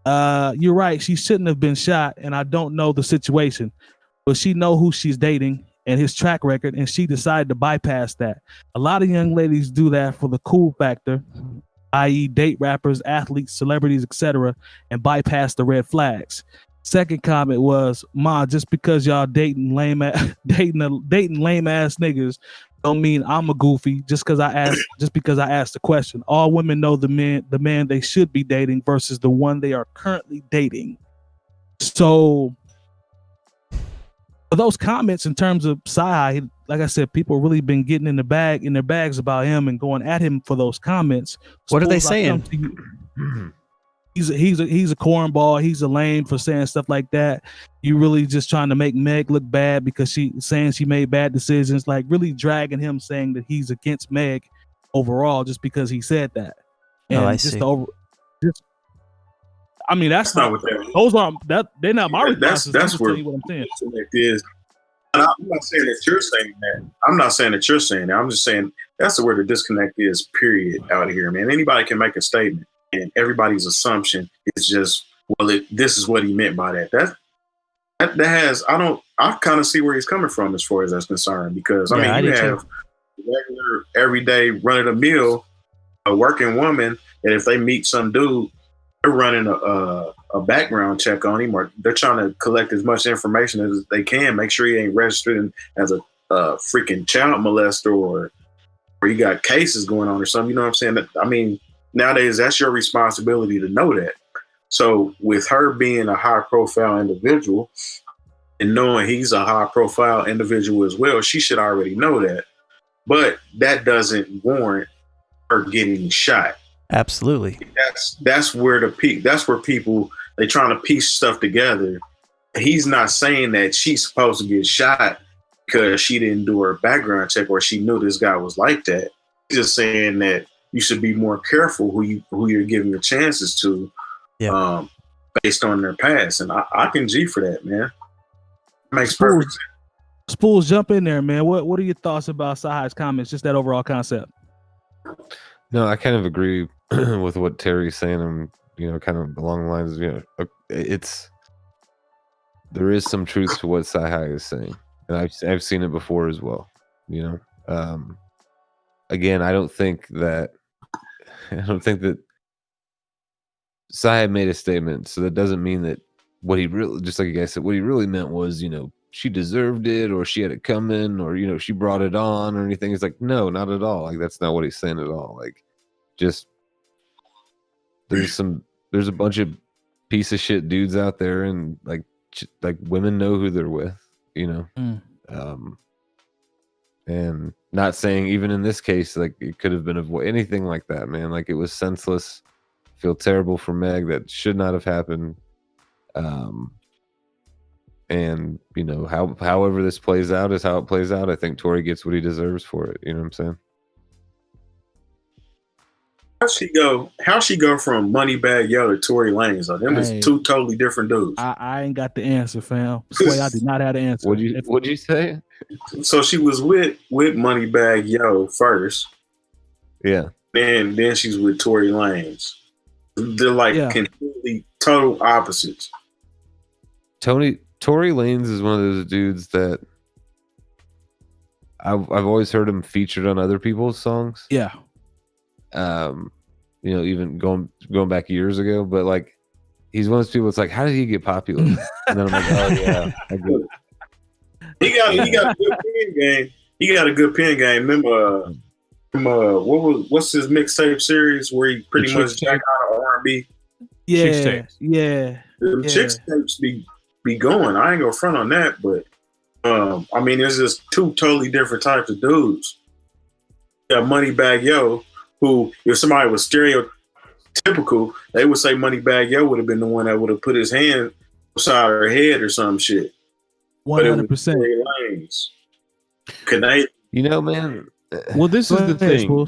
you're right. She shouldn't have been shot. And I don't know the situation, but she know who she's dating and his track record. And she decided to bypass that. A lot of young ladies do that for the cool factor, i.e. date rappers, athletes, celebrities, etc., and bypass the red flags. Second comment was, Ma, just because y'all dating lame ass niggas don't mean I'm a goofy just because I asked the question. All women know the man they should be dating versus the one they are currently dating. So for those comments in terms of Cyhi, like I said, people really been getting in their bags about him and going at him for those comments. What are they saying? he's a cornball. He's a lame for saying stuff like that. You really just trying to make Meg look bad because she made bad decisions. Like really dragging him, saying that he's against Meg overall just because he said that. And I just see. I mean, that's not what that. those aren't that they're not my responses. That's where what I'm saying. It is. And I'm not saying that you're saying that. I'm not saying that you're saying that. I'm just saying that's where the disconnect is. Period. Out here, man. Anybody can make a statement, and everybody's assumption is just, well, this is what he meant by that. That has. I kind of see where he's coming from as far as that's concerned, because I mean, you have regular, everyday, run of the mill, a working woman, and if they meet some dude, they're running a background check on him, or they're trying to collect as much information as they can, make sure he ain't registered as a freaking child molester, or he got cases going on or something. You know what I'm saying? I mean, nowadays that's your responsibility to know that. So with her being a high profile individual and knowing he's a high profile individual as well, she should already know that. But that doesn't warrant her getting shot. Absolutely. That's where that's where people, they trying to piece stuff together. He's not saying that she's supposed to get shot because she didn't do her background check or she knew this guy was like that. He's just saying that you should be more careful who you're giving your chances to, based on their past. And I can G for that, man. Makes perfect sense. Spoolz, jump in there, man. What are your thoughts about Cyhi's comments? Just that overall concept. No, I kind of agree with what Terry's saying. And kind of along the lines of, there is some truth to what Cyhi is saying, and I've seen it before as well. Again, I don't think that Cyhi made a statement, so that doesn't mean that what he really, just like you guys said, what he really meant was, she deserved it, or she had it coming, or she brought it on, or anything. It's like, no, not at all. Like, that's not what he's saying at all. Like, just there's a bunch of piece of shit dudes out there, and like women know who they're with, and not saying even in this case, like, it could have been anything like that, man. Like, it was senseless. Feel terrible for Meg. That should not have happened. And however this plays out is how it plays out. I think Tory gets what he deserves for it. You know what I'm saying? How she go from Moneybagg Yo to Tory Lanez? Them is two totally different dudes. I ain't got the answer, fam. Sway, I did not have the answer. What'd you say? So she was with Moneybagg Yo first. Yeah. And then she's with Tory Lanez. They're like completely total opposites. Tory Lanez is one of those dudes that I've always heard him featured on other people's songs. Yeah. Even going back years ago, but like, he's one of those people. It's like, how did he get popular? And then I'm like, oh yeah, I get it. He got a good pen game. He got a good pen game. Remember, what's his mixtape series where he pretty much jacked out of R&B? Yeah, Chicks tapes. Yeah. The Chicks tapes be going. I ain't gonna front on that, but I mean, there's just two totally different types of dudes. You got Moneybagg Yo, who, if somebody was stereotypical, they would say Moneybagg Yo would have been the one that would have put his hand beside her head or some shit. 100%. Man. Well, this is the thing.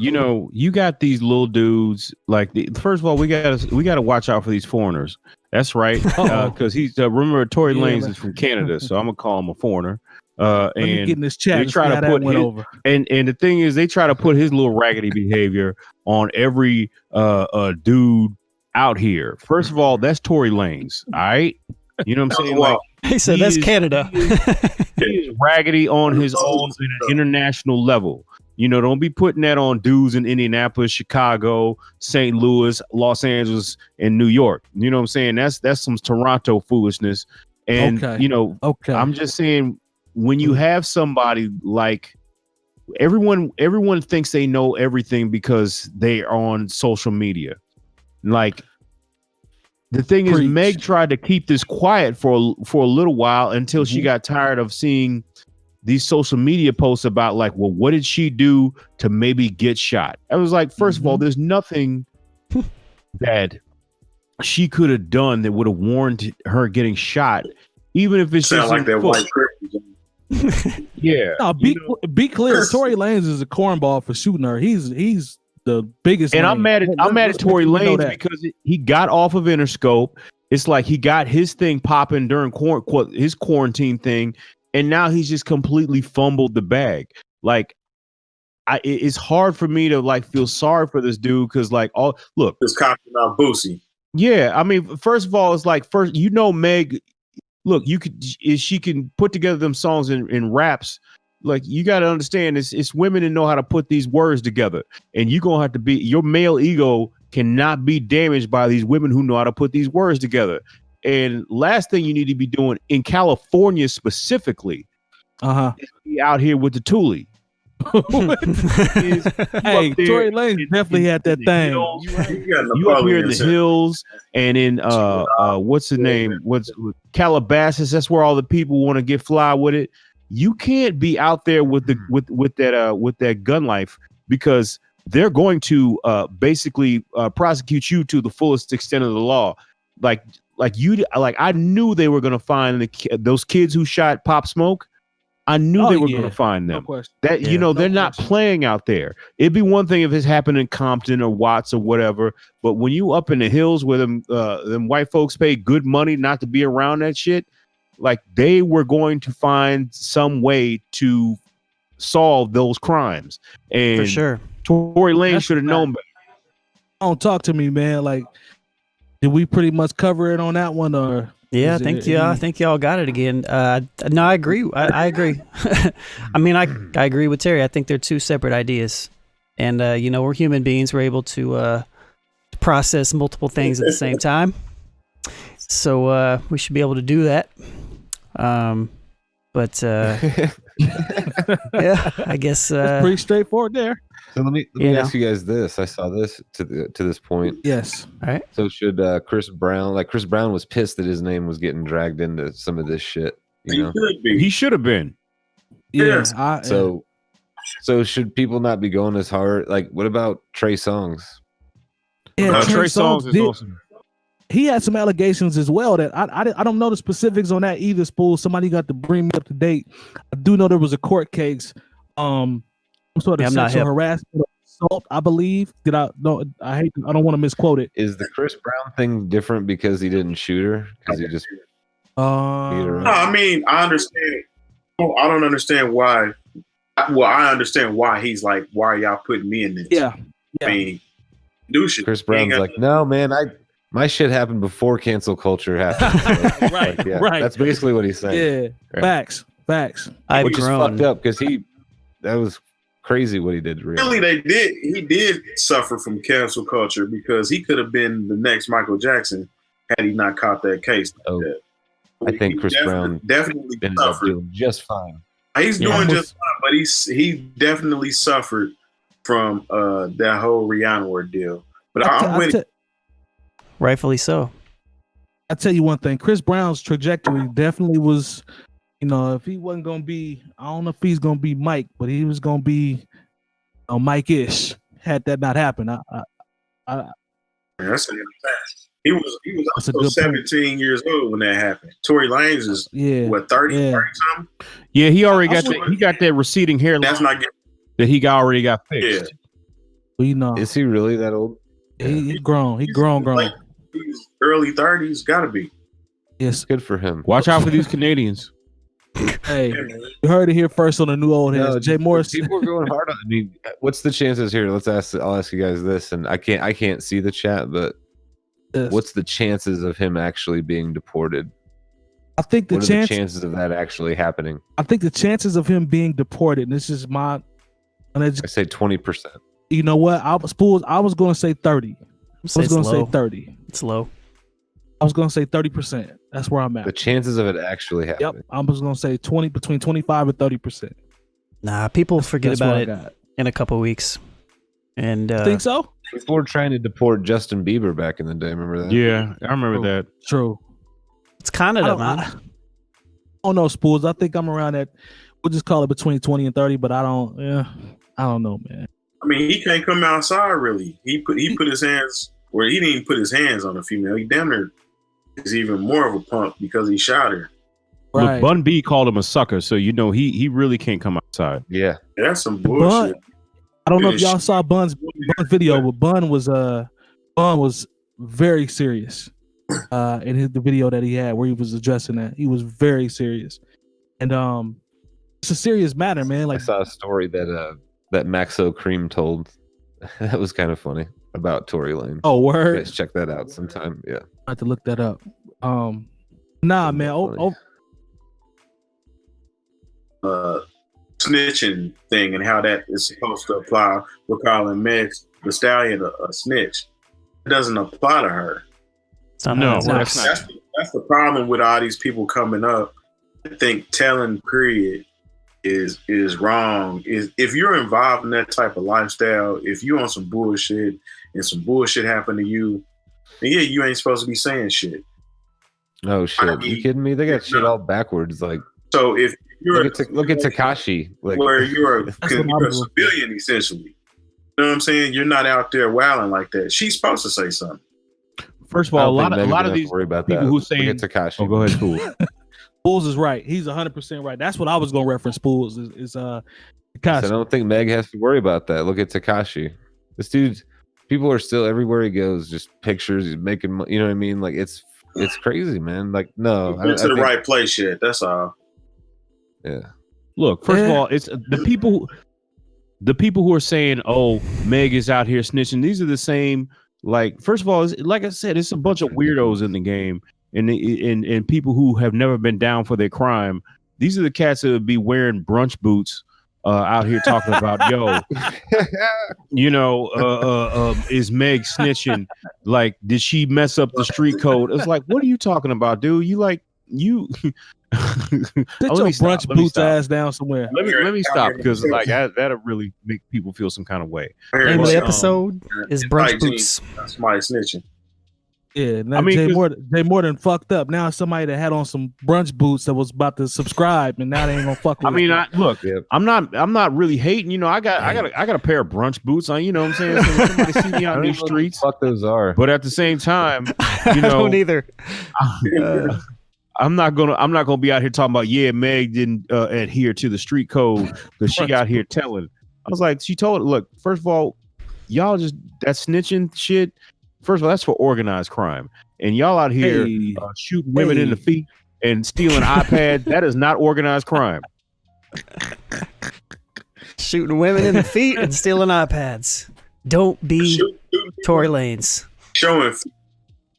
You got these little dudes. Like, first of all, we gotta watch out for these foreigners. That's right, because he's remember Tory Lanez is from Canada, so I'm gonna call him a foreigner. And get in this chat. They try to put over. And the thing is, they try to put his little raggedy behavior on every dude out here. First of all, that's Tory Lanez. All right, you know what I'm saying? Like, he said that's Canada. He is raggedy on his own at an international level. Don't be putting that on dudes in Indianapolis, Chicago, St. Louis, Los Angeles, and New York. You know what I'm saying? That's some Toronto foolishness. And I'm just saying, when you have somebody like, everyone thinks they know everything because they are on social media. Like, the thing is, Meg tried to keep this quiet for a little while until she got tired of seeing these social media posts about, like, well, what did she do to maybe get shot? I was like, first of all, there's nothing that she could have done that would have warranted her getting shot, even if it's Sound just like that foot. white Christian. Yeah. No, be clear. Tory Lanez is a cornball for shooting her. He's the biggest. And lame. I'm mad at Tory Lanez because he got off of Interscope. It's like he got his thing popping during his quarantine thing, and now he's just completely fumbled the bag. Like, it's hard for me to like feel sorry for this dude because look, Just copying out Boosie. yeah. I mean, first of all, it's like Meg. Look, she can put together them songs in raps. Like, you got to understand, it's women that know how to put these words together, and you're gonna have to be, your male ego cannot be damaged by these women who know how to put these words together. And last thing you need to be doing in California specifically, is be out here with the Toolie. Hey, Tory Lanez definitely had that thing. You up here in the hills and in what's the name? What's Calabasas? That's where all the people want to get fly with it. You can't be out there with the with that gun life, because they're going to basically prosecute you to the fullest extent of the law. Like I knew they were going to find those kids who shot Pop Smoke. I knew they were going to find them. They're not playing out there. It'd be one thing if it's happened in Compton or Watts or whatever, but when you up in the hills where them white folks pay good money not to be around that shit, like, they were going to find some way to solve those crimes. And For sure. Tory Lanez should have known better. Don't talk to me, man. Like, did we pretty much cover it on that one, or? Yeah, I think y'all got it again. No, I agree. I agree. I mean, I agree with Terry. I think they're two separate ideas, and we're human beings. We're able to process multiple things at the same time. So we should be able to do that. Yeah, I guess it's pretty straightforward there. So let me ask you guys this. I saw this to this point. Yes. All right. So should Chris Brown was pissed that his name was getting dragged into some of this shit. He should have been. Yeah. So should people not be going as hard? Like, what about Trey Songz? Yeah, Trey Songz is awesome. He had some allegations as well that I don't know the specifics on that either, Spoolz. Somebody got to bring me up to date. I do know there was a court case, some sort of sexual harassment, assault, I believe. I don't want to misquote it. Is the Chris Brown thing different because he didn't shoot her? Because he just no, I mean, I understand. I don't understand why. Well, I understand why he's like, why are y'all putting me in this? Yeah. I mean, do shit. Chris Brown's like, no, man, my shit happened before cancel culture happened. Right. That's basically what he's saying. Yeah. Facts. Which is fucked up, because that was crazy what he did to Rihanna. Really, he did suffer from cancel culture, because he could have been the next Michael Jackson had he not caught that case. I think Chris Brown definitely ended up suffered. doing just fine. He's doing just fine, but he definitely suffered from that whole Rihanna ordeal. But I'm with it. Rightfully so. I tell you one thing, Chris Brown's trajectory definitely was, if he wasn't gonna be, I don't know if he's gonna be Mike, but he was gonna be Mike-ish. Had that not happened, That's a fact. He was also 17 years old when that happened. Tory Lanez is 30 something? Yeah, he already got that receding hairline. That's not getting that he already got fixed. Yeah. Is he really that old? He grown. He grown. Like, he's early 30s, gotta be. Yes. Good for him. Watch out for these Canadians. Hey, you heard it here first on the New Old Heads. Jay Morris. People are going hard on. I mean, what's the chances here? I'll ask you guys this, and I can't see the chat, but what's the chances of him actually being deported? I think what are the chances of that actually happening? I think the chances of him being deported, and this is I say 20%. You know what? I was going to say 30. I was going to say 30. It's low. I was going to say 30%. That's where I'm at. The chances of it actually happening. Yep. I was going to say between 25 and 30%. Nah, people forget about it in a couple weeks. And think so? People were trying to deport Justin Bieber back in the day. Remember that? Yeah, I remember that. True. It's Canada, man. I don't know, Spoolz. I think I'm around that. We'll just call it between 20 and 30, but I don't know, man. I mean, he can't come outside really. He put his hands where he didn't even put his hands on the female. He damn near is even more of a punk because he shot her. Right. Look, Bun B called him a sucker, so you know he really can't come outside. Yeah. That's some bullshit. I don't know if y'all saw Bun's video, but Bun was very serious in the video that he had where he was addressing that. He was very serious, and it's a serious matter, man. Like I saw a story that Maxo Cream told. That was kind of funny about Tory Lanez. oh, You word. guys check that out sometime. Yeah. I have to look that up. Nah, man. Snitching thing and how that is supposed to apply. We're calling Meg The Stallion a snitch. It doesn't apply to her. It's not No, how it well, works. That's the problem with all these people coming up. I think telling period is wrong. Is if you're involved in that type of lifestyle, if you on some bullshit and some bullshit happen to you, then yeah, you ain't supposed to be saying shit. Oh shit! I mean, you kidding me? They got shit no. all backwards. Like So if you're look at Tekashi. Like where you're a what I'm doing. civilian essentially, you know what I'm saying? You're not out there wilding like that. She's supposed to say something. First of I all, don't think a Megan's lot gonna of have these to worry about people that. who Look saying, at Tekashi. "Oh, go ahead, Spool." Spools is right. He's 100% right. That's what I was gonna reference. Spools is So I Tekashi. don't think Meg has to worry about that. Look at Tekashi. This dude, people are still everywhere he goes, just pictures. He's making, you know what I mean? Like it's crazy, man. Like no, Get to the right place yet. That's all. Yeah, Look, first of all, it's the people who are saying, "Oh, Meg is out here snitching." These are the same. Like, first of all, like I said, it's a bunch of weirdos in the game, and people who have never been down for their crime. These are the cats that would be wearing brunch boots out here talking about, yo, you know, is Meg snitching? Like, did she mess up the street code? It's like, what are you talking about, dude? You like you. Sit let your me stop, brunch let me boots stop. ass down somewhere. Let me stop because like that'll really make people feel some kind of way. Name of the episode is Brunch Hygiene. Boots. That's somebody snitching. Yeah, now I mean, Jay Morton fucked up. Now somebody that had on some brunch boots that was about to subscribe, and now they ain't gonna fuck with. I mean, look, Yeah. I'm not really hating. You know, I got a pair of brunch boots on. You know what I'm saying? So when somebody see me I out don't in even these know what the streets, fuck those are. but at the same time, I you know, don't either. I'm not gonna be out here talking about Meg didn't adhere to the street code because she out here telling. I was like, she told. Look, first of all, y'all just that snitching shit. First of all, that's for organized crime, and y'all out here Hey. shooting women in the feet and stealing iPads. That is not organized crime. Shooting women in the feet and stealing iPads. Don't be Tory Lanez. Showing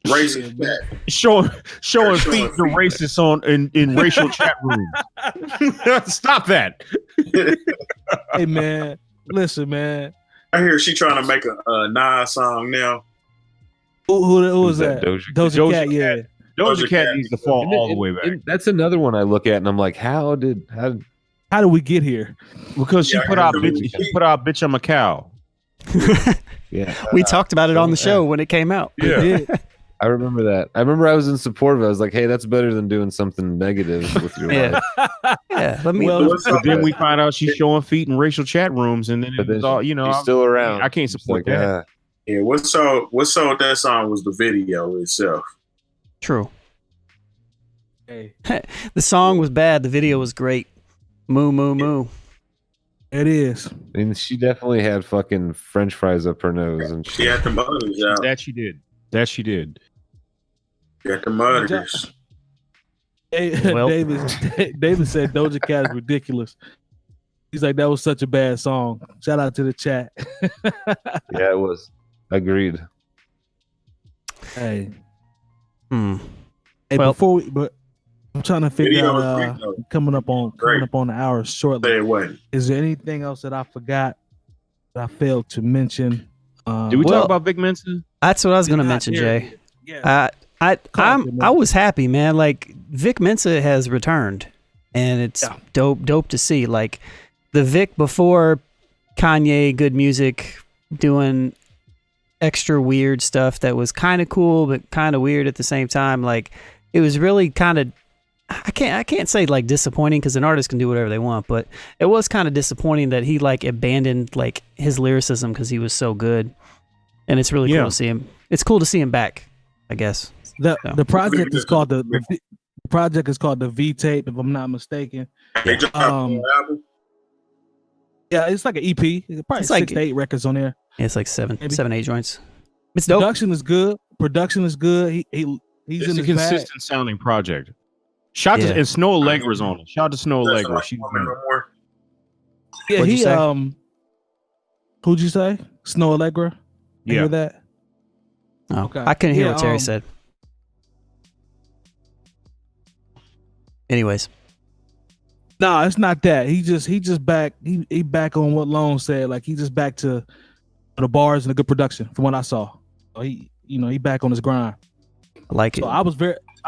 racist fat. Showing Showing feet to feet. racists in racial chat rooms. Stop that. Hey man, listen, man. I hear she trying to make a Nas song now. Who was Who's that? that? Doja Doja Cat? Cat, yeah. Doja Cat needs to fall all the way back That's another one I look at and I'm like, how did How did we get here? because she Yeah, put I out heard bitch. Doja She put out bitch. I'm a cow. yeah? We talked about it on the show when it came out. We did. I remember that. I remember I was in support of it. I was like, hey, that's better than doing something negative with your Yeah. life. Yeah, let me. Well, What's But up? then we find out she's showing feet in racial chat rooms, and then But then it's all you know. she's still around. I can't It's support like, that. Yeah, what sold that song was the video itself. True. Hey, The song was bad. The video was great. Moo moo moo. it is. I mean, she definitely had fucking French fries up her nose and She shit. had the mutters out. That she did. That she did. She had the mutters. Hey, Well. David said Doja Cat is ridiculous. He's like, that was such a bad song. Shout out to the chat. Yeah, it was. Agreed. Hey, Hmm. hey, Well- but I'm trying to figure Video out was great, though. coming up on the hour shortly. Say it wasn't. Is there anything else that I forgot that I failed to mention? Did we Well- talk about Vic Mensa? That's what I was going to Not mention, there. Jay. Yeah. I was happy, man. Like Vic Mensa has returned, and it's Yeah. dope to see. Like the Vic before Kanye, good music, doing extra weird stuff that was kind of cool but kind of weird at the same time. Like it was really kind of. I can't say like disappointing because an artist can do whatever they want, but it was kind of disappointing that he like abandoned like his lyricism because he was so good, and it's really Yeah. cool to see him it's cool to see him back, I guess. The project is called the project is called the V tape, if I'm not mistaken. They dropped an album. Yeah, it's like an EP. Probably It's 6 like- to 8 records on there. Yeah, it's like 7, Maybe. 8 joints. It's dope. Production is good. He's It's in a his bag. consistent sounding project. Shout to Yeah. and Snow Allegra's on it. Shout out to Snow That's Allegra. like She's woman no more. Yeah, What'd you he say? Who'd you say? Snow Allegra? You yeah. hear that? Oh, Okay. I couldn't hear Yeah, what Terry said. Anyways, No, it's not that. He just back. He back on what Lone said. Like he just back to the bars and the good production from what I saw. So he back on his grind. I like it. So I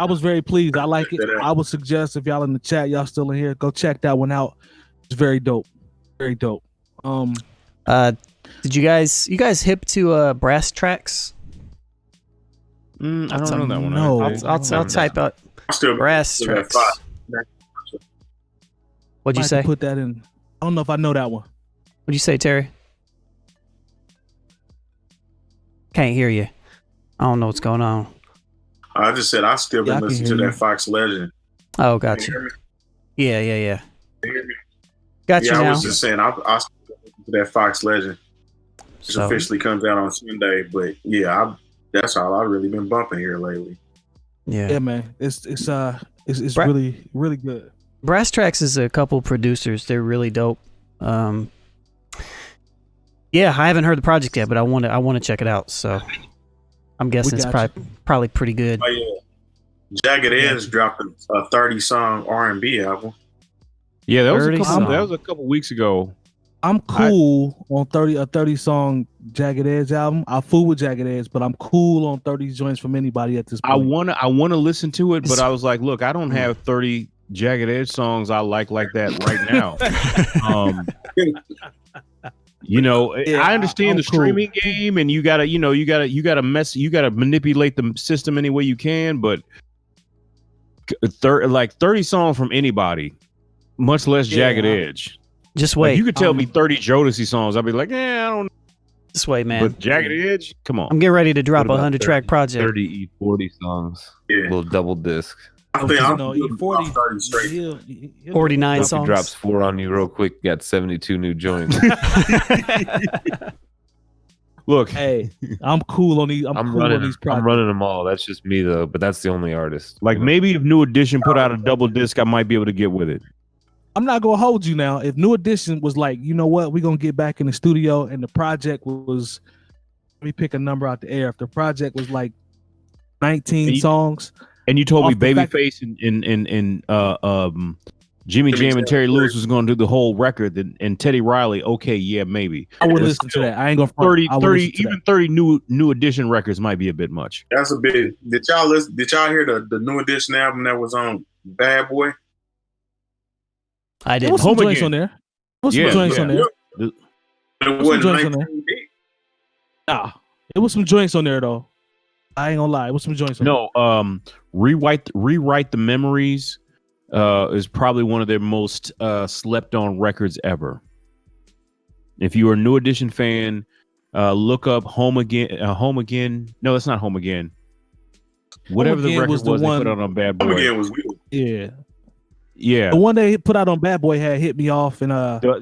was very pleased. I like it. I would suggest if y'all in the chat, y'all still in here, go check that one out. It's very dope. Very dope. Did you guys hip to Brass Tracks? I don't know that one. No. I'll type out I'm still Brass to that Tracks. five. What'd you Might say? have to put that in. I don't know if I know that one. What'd you say, Terry? Can't hear you. I don't know what's going on. I just said I still Yeah, I been can listening hear to you. that Fox Legend. Oh, Can got you hear you. me? Yeah. Can you hear me? Got you Yeah, I now. was just saying I still listen to that Fox Legend. Which So, officially comes out on Sunday, but yeah, that's all I've really been bumping here lately. yeah. Yeah, man. It's Bra- really, really good. Brass Tracks is a couple producers. They're really dope. Yeah, I haven't heard the project yet, but I want to check it out. So I'm guessing it's got probably pretty good. Oh yeah, Jagged Edge dropped a 30-song R&B album. Yeah, that was 30 a couple weeks ago. I'm cool on a 30 song Jagged Edge album. I fool with Jagged Edge, but I'm cool on 30 joints from anybody at this point. I wanna listen to it, but I was like, look, I don't have 30 Jagged Edge songs I like that right now. Yeah, I understand I'm the cool. streaming game, and you gotta manipulate the system any way you can, but 30 songs from anybody, much less Jagged Edge. Just Like, wait. you could tell me 30 Jodeci songs, I'd be like, I don't know. Just wait, man. But Jagged Edge, come on. I'm getting ready to drop What a about 100-track project. 30 40 songs. Yeah, Little double disc. I think I'm E40 30 straight. he'll 49 If he songs. drops 4 on you real quick, got 72 new joints. Look, Hey, I'm cool on these. I'm cool on these I'm projects. running them all. That's just me though, but that's the only artist. like maybe if New Edition put out a double disc, I might be able to get with it. I'm not gonna hold you now. If New Edition was like, you know what, we're gonna get back in the studio, and the project was, let me pick a number out the air. If the project was like 19 And you- songs, And you told me Off the fact- Babyface and Jimmy Jam and Terry Lewis was going to do the whole record, and Teddy Riley, okay, yeah, maybe. I would But listen to still, that. I ain't gonna front. 30, I would 30 listen to even that. 30 New Edition records might be a bit much. That's a bit. Did y'all listen? Did y'all hear the New Edition album that was on Bad Boy? I There didn't. was some Home joints Again. on there. There was Yeah, some joints yeah. on there. It some wasn't joints on there. 19 beat. Nah, it was some joints on there though. I ain't gonna lie. It was some joints on there. No, Rewrite the Memories is probably one of their most slept on records ever. If you are a New Edition fan, look up Home Again. No, that's not Home Again. Whatever the Again record was was, the they one- put out on Bad Home Boy. Again was good. Yeah, Yeah, the one they put out on Bad Boy had Hit Me Off and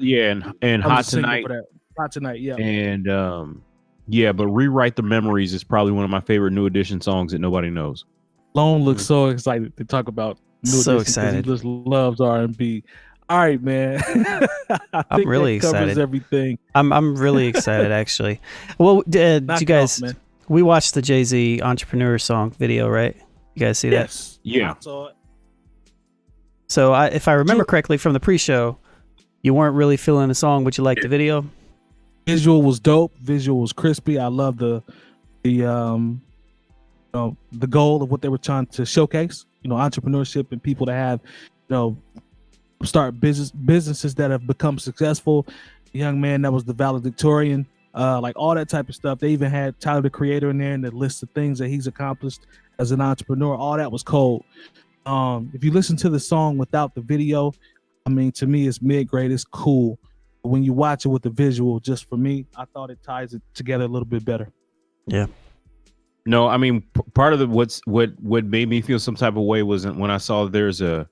yeah, and I was Hot a single Tonight. for that. Hot Tonight, yeah. And yeah, but Rewrite the Memories is probably one of my favorite New Edition songs that nobody knows. Lone looks so excited to talk about New So Edition 'cause excited. He just loves R&B. All right, man. I I'm think really that covers excited. everything. I'm really excited actually. Well, did Knock you it off, guys? man. We watched the Jay-Z Entrepreneur song video, right? You guys see that? Yes. Yeah. I saw it. So if I remember correctly from the pre-show, you weren't really feeling the song, but you liked the video. Visual was dope. Visual was crispy. I love the goal of what they were trying to showcase. Entrepreneurship and people that have, start businesses that have become successful. The young man that was the valedictorian, like all that type of stuff. They even had Tyler the Creator in there and the list of things that he's accomplished as an entrepreneur. All that was cold. If you listen to the song without the video, I mean, to me, it's mid-grade. It's cool. But when you watch it with the visual, just for me, I thought it ties it together a little bit better. Yeah. No, I mean part of the what made me feel some type of way was when I saw there's a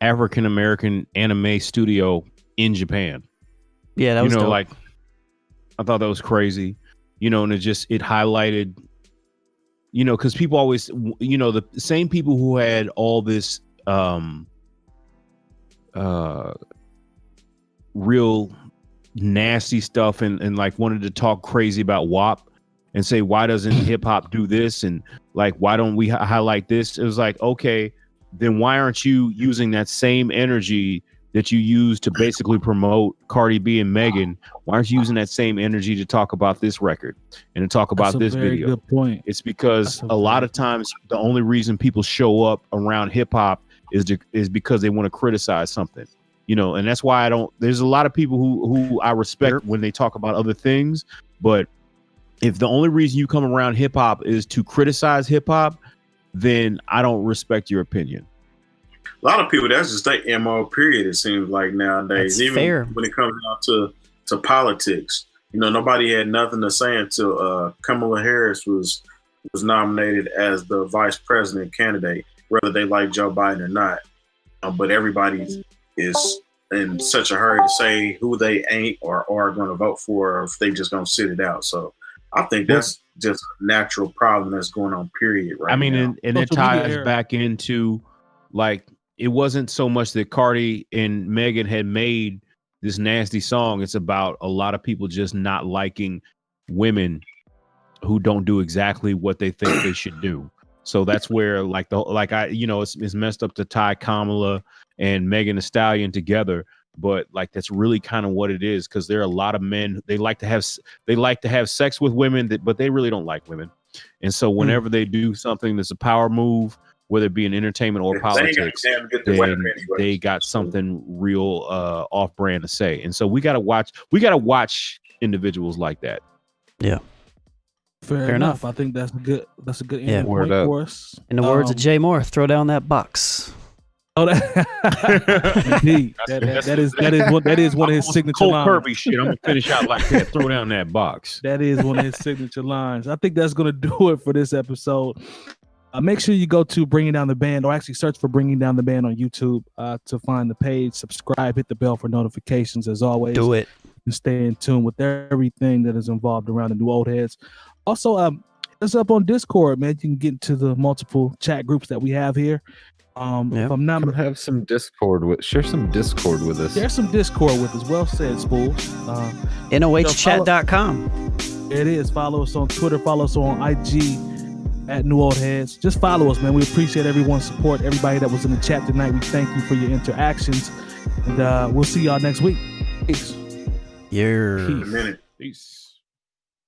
African American anime studio in Japan. Yeah, that was dope. like I thought that was crazy. And it highlighted, because people always, the same people who had all this real nasty stuff and like wanted to talk crazy about WAP and say, why doesn't hip hop do this? And like, why don't we highlight this? It was like, okay, then why aren't you using that same energy that you use to basically promote Cardi B and Megan? Why aren't you using that same energy to talk about this record and to talk about this video? Good point. It's because a lot of times the only reason people show up around hip hop is because they want to criticize something, and that's why there's a lot of people who I respect when they talk about other things. But if the only reason you come around hip hop is to criticize hip hop, then I don't respect your opinion. A lot of people, that's just their MO, period, it seems like nowadays. That's even fair. when it comes down to politics. Nobody had nothing to say until Kamala Harris was nominated as the vice president candidate, whether they like Joe Biden or not. But everybody is in such a hurry to say who they ain't or are going to vote for, or if they just going to sit it out. So I think that's just a natural problem that's going on, period, right now. And it ties back into, like, it wasn't so much that Cardi and Megan had made this nasty song. It's about a lot of people just not liking women who don't do exactly what they think they should do. So that's where it's messed up to tie Kamala and Megan The Stallion together. But like, that's really kind of what it is. Cause there are a lot of men, they like to have sex with women but they really don't like women. And so whenever they do something that's a power move, whether it be in entertainment or politics, they got something real off brand to say. And so we got to watch individuals like that. Yeah. Fair enough. I think that's a good point for us. In the words of Jay Moore, throw down that box. Oh, indeed. That is one of his signature Cole lines. Kirby shit. I'm gonna finish out like that. Throw down that box. That is one of his signature lines. I think that's gonna do it for this episode. Make sure you go to Bringing Down the Band, or actually search for Bringing Down the Band on YouTube to find the page. Subscribe, hit the bell for notifications. As always, do it and stay in tune with everything that is involved around the New Old Heads. Also, it's up on Discord, man. You can get into the multiple chat groups that we have here. If I'm not, have some Discord share some Discord with us. Share some Discord with us. Well said, Spoolz. NOHchat.com. It is. Follow us on Twitter. Follow us on IG at New Old Heads. Just follow us, man. We appreciate everyone's support. Everybody that was in the chat tonight, we thank you for your interactions. And we'll see y'all next week. Peace. Yeah. Peace. Peace.